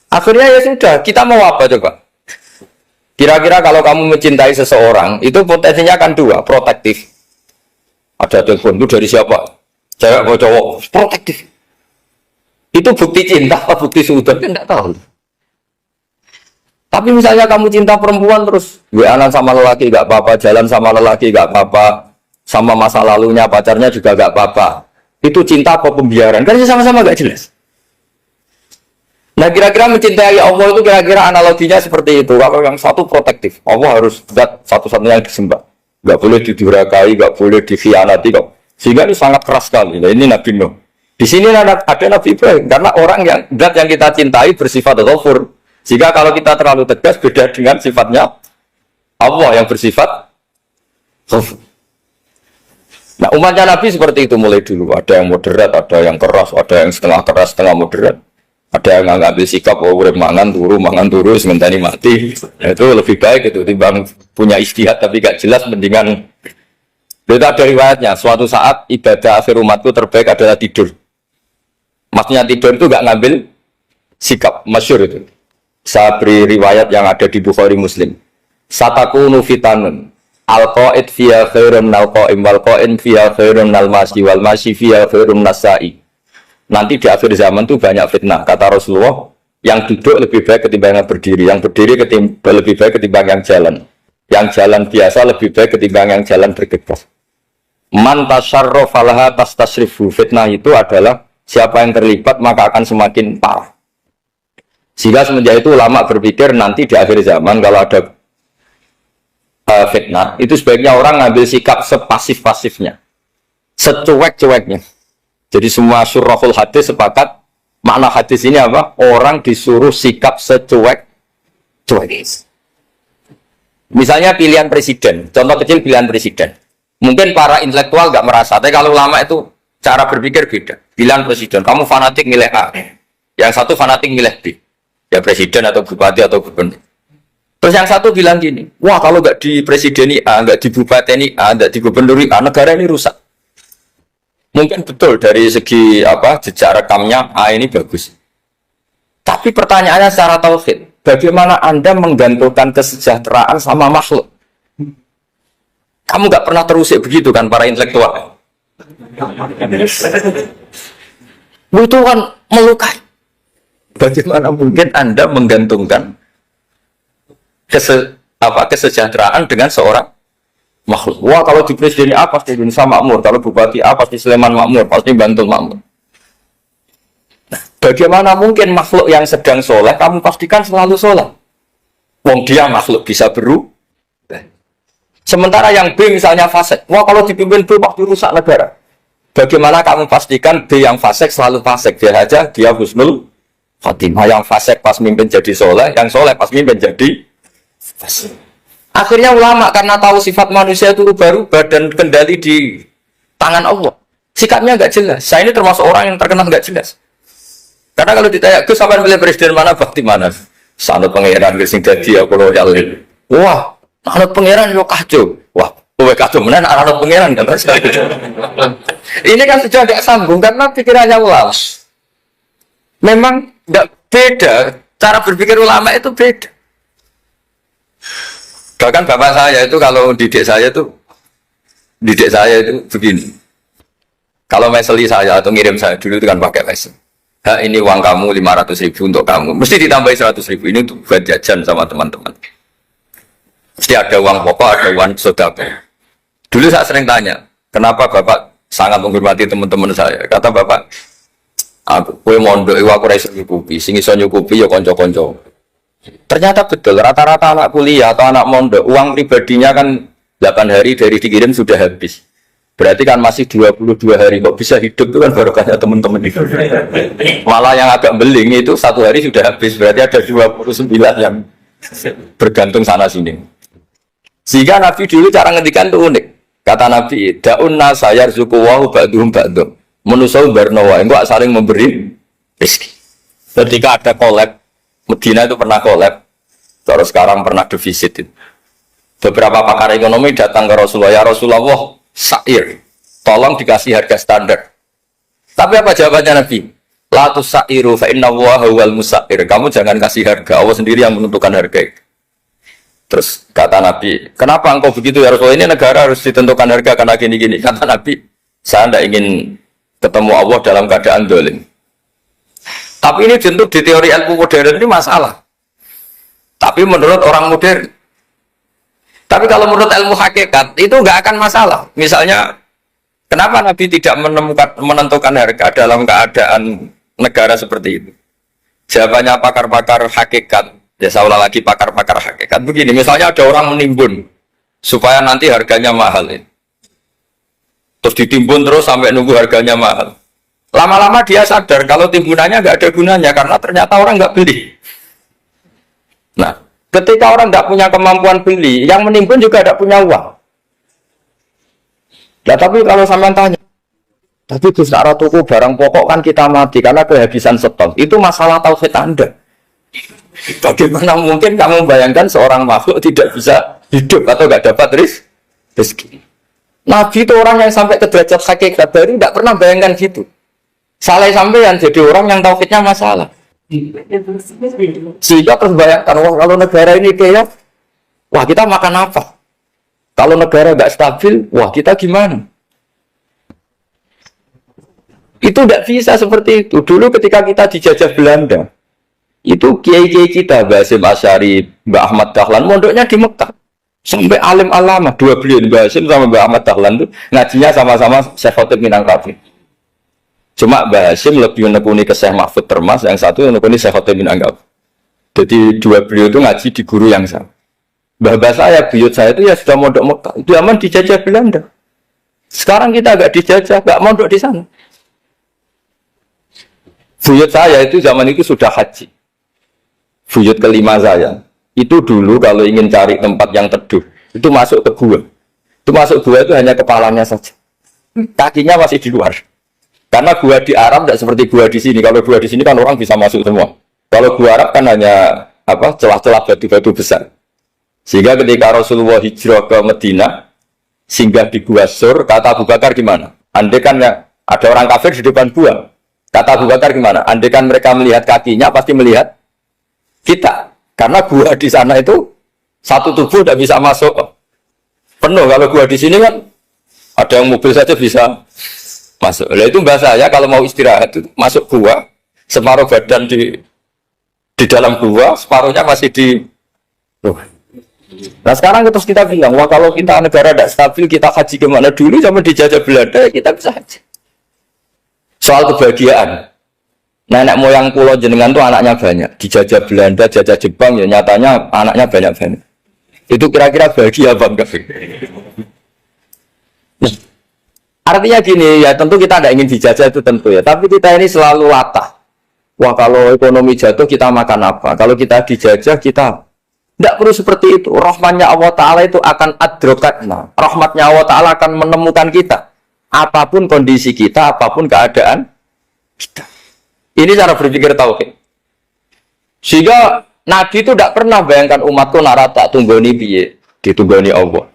Akhirnya ya sudah, kita mau apa coba? Kira-kira kalau kamu mencintai seseorang, itu potensinya akan dua, protektif. Ada telepon, itu dari siapa? Cewek atau cowok, protektif. Itu bukti cinta apa bukti suudon? Kan tidak tahu. Tapi misalnya kamu cinta perempuan terus, WA-an sama lelaki gak apa-apa, jalan sama lelaki gak apa-apa, sama masa lalunya pacarnya juga gak apa-apa. Itu cinta apa pembiaran? Kan sama-sama gak jelas. Nah kira-kira mencintai Allah itu kira-kira analoginya seperti itu. Kalau yang satu protektif, Allah harus zat satu-satunya yang disembah. Gak boleh didurhakai, gak boleh dikhianati kok. Sehingga ini sangat keras sekali. Nah, ini Nabi Nuh. Di sini ada Nabi Ibrahim. Karena orang yang zat yang kita cintai bersifat ghafur. Jika kalau kita terlalu tegas beda dengan sifatnya Allah yang bersifat ghafur. Nah umatnya Nabi seperti itu mulai dulu. Ada yang moderat, ada yang keras, ada yang setengah keras, setengah moderat. Ada yang ngambil sikap, oh urip mangan turu, sementara mati. Nah, itu lebih baik itu timbang punya istihad tapi gak jelas, mendingan. Itu ada riwayatnya. Suatu saat ibadah akhir umatku terbaik adalah tidur. Maksudnya tidur itu gak ngambil sikap, masyhur itu. Saya beri riwayat yang ada di Bukhari Muslim. Satakunu fitanun al-qa'id fiya khairun nal-qa'im wal-qa'im fiya khairun nal-masi wal-masi fiya khairun nasai. Nanti di akhir zaman itu banyak fitnah, kata Rasulullah. Yang duduk lebih baik ketimbang yang berdiri, yang berdiri lebih baik ketimbang yang jalan biasa lebih baik ketimbang yang jalan bergegas. Man tasyarrafa laha tastasrifu. Fitnah itu adalah siapa yang terlibat maka akan semakin parah. Sehingga semenjak itu ulama berpikir nanti di akhir zaman kalau ada fitnah, itu sebaiknya orang ngambil sikap sepasif-pasifnya, secuek-cueknya. Jadi semua syurahul hadis sepakat makna hadis ini apa? Orang disuruh sikap secuek-cuek. Misalnya pilihan presiden, contoh kecil pilihan presiden. Mungkin para intelektual nggak merasa, tapi kalau ulama itu cara berpikir beda. Pilihan presiden, kamu fanatik milih A, yang satu fanatik milih B. Ya presiden atau bupati atau gubernur. Terus yang satu bilang gini, wah kalau nggak di presideni A, nggak di bupati A, nggak di gubernur A, negara ini rusak. Mungkin betul dari segi jejak rekamnya A ini bagus. Tapi pertanyaannya secara tauhid, bagaimana Anda menggantungkan kesejahteraan sama makhluk? Kamu nggak pernah terusik begitu kan para intelektual? Itu kan melukai. Bagaimana mungkin Anda menggantungkan kesejahteraan dengan seorang makhluk? Wah kalau di presiden A pasti Indonesia makmur, kalau bupati A pasti Sleman makmur, pasti Bantul makmur. Nah, bagaimana mungkin makhluk yang sedang soleh kamu pastikan selalu soleh? Wong dia makhluk bisa berubah. Sementara yang B misalnya fasik, wah kalau dipimpin B pasti rusak negara. Bagaimana kamu pastikan B yang fasik selalu fasik? Dia aja dia husnul khotimah, yang fasik pas mimpin jadi soleh, yang soleh pas mimpin jadi fasik. Akhirnya ulama karena tahu sifat manusia itu rubah-rubah dan kendali di tangan Allah, sikapnya nggak jelas. Saya ini termasuk orang yang terkenal nggak jelas. Karena kalau ditanya, Gus sampean pilih presiden mana, bakti mana? Sanut pangeran sing dadi aku loyal. Wah, anut pangeran yo kacau. Wah, kowe kacau menan anut pangeran kan. Ini kan sudah tidak sambung karena pikirannya ulama. Memang nggak beda, cara berpikir ulama itu beda. Bahkan bapak saya itu kalau didik saya itu begini. Kalau meseli saya atau ngirim saya dulu itu kan pakai mesel. Ini uang kamu 500.000 untuk kamu. Mesti ditambahi 100.000 ini untuk buat jajan sama teman-teman. Mesti ada uang pokok, ada uang sodako. Dulu saya sering tanya, kenapa bapak sangat menghormati teman-teman saya? Kata bapak, aku mondok, aku raiso nyukupi, sing iso nyukupi ya konco-konco. Ternyata betul, rata-rata anak kuliah atau anak mondok, uang pribadinya kan 8 hari dari dikirim sudah habis. Berarti kan masih 22 hari, kok bisa hidup itu kan barokahnya teman-teman itu. Malah yang agak beling itu 1 hari sudah habis, berarti ada 29 yang bergantung sana-sini. Sehingga Nabi dulu cara ngendikan itu unik. Kata Nabi, da'un nasa yarzuqu wa ba'duhum ba'dum. Manusia barnawa, enggak saling memberi rezeki. Ketika ada kolab, Medina itu pernah kolab, terus sekarang pernah defisit. Beberapa pakar ekonomi datang ke Rasulullah, ya Rasulullah, sa'ir, tolong dikasih harga standar. Tapi apa jawabannya Nabi? La tusa'iru fa inna Allaha huwal musa'ir. Kamu jangan kasih harga, Allah sendiri yang menentukan harga. Terus kata Nabi, kenapa engkau begitu ya Rasulullah? Ini negara harus ditentukan harga karena gini-gini. Kata Nabi, saya tidak ingin ketemu Allah dalam keadaan dolim. Tapi ini tentu di teori ilmu modern ini masalah. Tapi menurut orang modern. Tapi kalau menurut ilmu hakikat itu nggak akan masalah. Misalnya, kenapa Nabi tidak menentukan harga dalam keadaan negara seperti itu? Jawabannya pakar-pakar hakikat. Ya saya ulang lagi pakar-pakar hakikat. Begini, misalnya ada orang menimbun supaya nanti harganya mahal. Terus ditimbun terus sampai nunggu harganya mahal. Lama-lama dia sadar kalau timbunannya nggak ada gunanya karena ternyata orang nggak beli. Nah, ketika orang nggak punya kemampuan beli, yang menimbun juga tidak punya uang. Nah tapi kalau sampean tanya, tapi Gus Nara tuku barang pokok kan kita mati karena kehabisan stok. Itu masalah tauhid Anda. Bagaimana mungkin kamu bayangkan seorang makhluk tidak bisa hidup atau nggak dapat rezeki? Nabi itu orang yang sampai ke derajat hakikat baru tidak pernah bayangkan gitu. Salah sampean jadi orang yang tauhidnya masalah. Sehingga terus bayangkan, wah kalau negara ini kayak, wah kita makan apa? Kalau negara nggak stabil, wah kita gimana? Itu tidak bisa seperti itu. Dulu ketika kita dijajah Belanda, itu kiai-kiai kita, Mbah Hasyim Asy'ari, Mbah Ahmad Dahlan, mondoknya di Mekah. Sampai alim alama, dua beliau, Mbah Hasyim sama Mbah Ahmad Dahlan itu ngajinya sama-sama Syekh Khotib Minangkabau. Cuma Mbah Hasyim lebih menekuni ke Syekh Mahfud Termas, yang satu menekuni Syekh Khotib Minangkabau. Jadi dua beliau itu ngaji di guru yang sama. Mbah saya, buyut saya itu ya sudah mondok Mekah. Itu aman dijajah Belanda. Sekarang kita agak dijajah, agak mondok di sana. Buyut saya itu zaman itu sudah haji. Buyut kelima saya. Itu dulu kalau ingin cari tempat yang teduh, itu masuk ke gua. Itu masuk gua itu hanya kepalanya saja. Kakinya masih di luar. Karena gua di Arab tidak seperti gua di sini. Kalau gua di sini kan orang bisa masuk semua. Kalau gua Arab kan hanya celah-celah batu-batu besar. Sehingga ketika Rasulullah hijrah ke Medina, singgah di Gua Sur, kata Abu Bakar gimana? Andai kan ya, ada orang kafir di depan gua. Kata Abu Bakar gimana? Andai kan mereka melihat kakinya, pasti melihat kita. Karena gua di sana itu satu tubuh tidak bisa masuk penuh. Kalau gua di sini kan ada yang mobil saja bisa masuk. Nah, itu bahasa ya kalau mau istirahat itu masuk gua, separuh badan di dalam gua, separuhnya masih di Nah sekarang terus kita bilang, wah kalau kita negara tidak stabil, kita haji kemana dulu sama dijajah Belanda, kita bisa haji. Soal kebahagiaan, nenek moyang pulau jenengan tuh anaknya banyak, dijajah Belanda, jajah Jepang, ya nyatanya anaknya banyak-banyak. Itu kira-kira bahagia apa enggak? Nah, artinya gini, ya tentu kita tidak ingin dijajah itu tentu ya, tapi kita ini selalu latah. Wah kalau ekonomi jatuh kita makan apa? Kalau kita dijajah kita tidak perlu seperti itu. Rahmatnya Allah Ta'ala itu akan adrokatna. Rahmatnya Allah Ta'ala akan menemukan kita. Apapun kondisi kita, apapun keadaan kita. Ini cara berpikir tauhid. Sehingga Nabi itu tidak pernah bayangkan umatku narata tunggoni piye, ditunggoni Allah.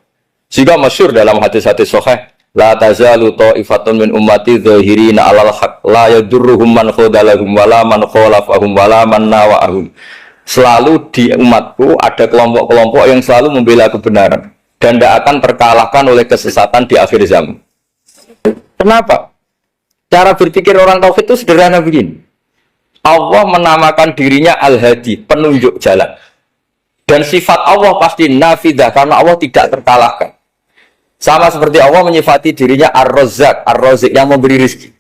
Sehingga masyhur dalam hadis-hadis sahih, la tazalu ta'ifatun min ummati dzahirina 'alal haq la yadurruhum man khadalahum wala man khalafahum wala man nawa'ahum. Selalu di umatku ada kelompok-kelompok yang selalu membela kebenaran dan tidak akan terkalahkan oleh kesesatan di akhir zaman. Kenapa? Cara berpikir orang tauhid itu sederhana begini. Allah menamakan dirinya Al-Hadi, penunjuk jalan. Dan sifat Allah pasti nafidah karena Allah tidak terkalahkan. Sama seperti Allah menyifati dirinya Ar-Razzaq, Ar-Razik yang memberi rezeki.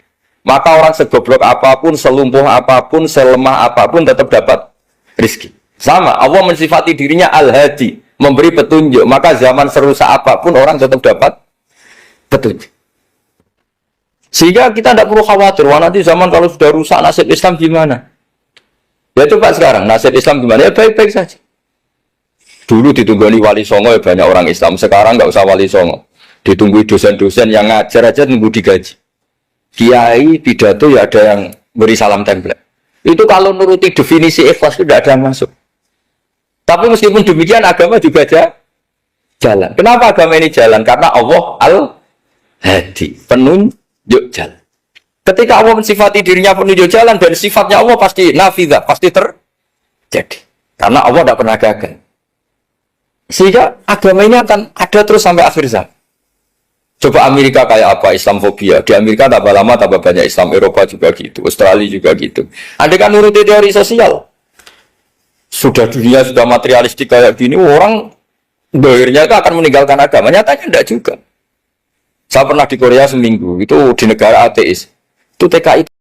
Maka orang segoblok apapun, selumpuh apapun, selemah apapun tetap dapat rizki. Sama, Allah mensifati dirinya Al-Hadi, memberi petunjuk. Maka zaman serusak apapun orang tetap dapat petunjuk. Sehingga kita tidak perlu khawatir, wah nanti zaman kalau sudah rusak nasib Islam gimana? Ya coba sekarang, nasib Islam gimana? Ya baik-baik saja. Dulu ditunggoni wali songo ya banyak orang Islam. Sekarang nggak usah wali songo. Ditunggu dosen-dosen yang ngajar aja tunggu digaji. Kiai pidato ya ada yang beri salam template. Itu kalau nuruti definisi ikhlas itu tidak ada yang masuk. Tapi meskipun demikian agama juga jalan. Kenapa agama ini jalan? Karena Allah Al-Hadi, penunjuk jalan. Ketika Allah mensifati dirinya penunjuk jalan dan sifatnya Allah pasti nafidah, pasti terjadi. Karena Allah tidak pernah gagal. Sehingga agama ini akan ada terus sampai akhir zaman. Coba Amerika kayak apa, Islamfobia. Di Amerika tambah lama tambah banyak Islam, Eropa juga gitu, Australia juga gitu. Andai kan nuruti teori sosial, sudah dunia sudah materialistik kayak gini, orang akhirnya itu akan meninggalkan agama. Nyatanya tidak juga. Saya pernah di Korea seminggu, itu di negara ateis. Itu TKI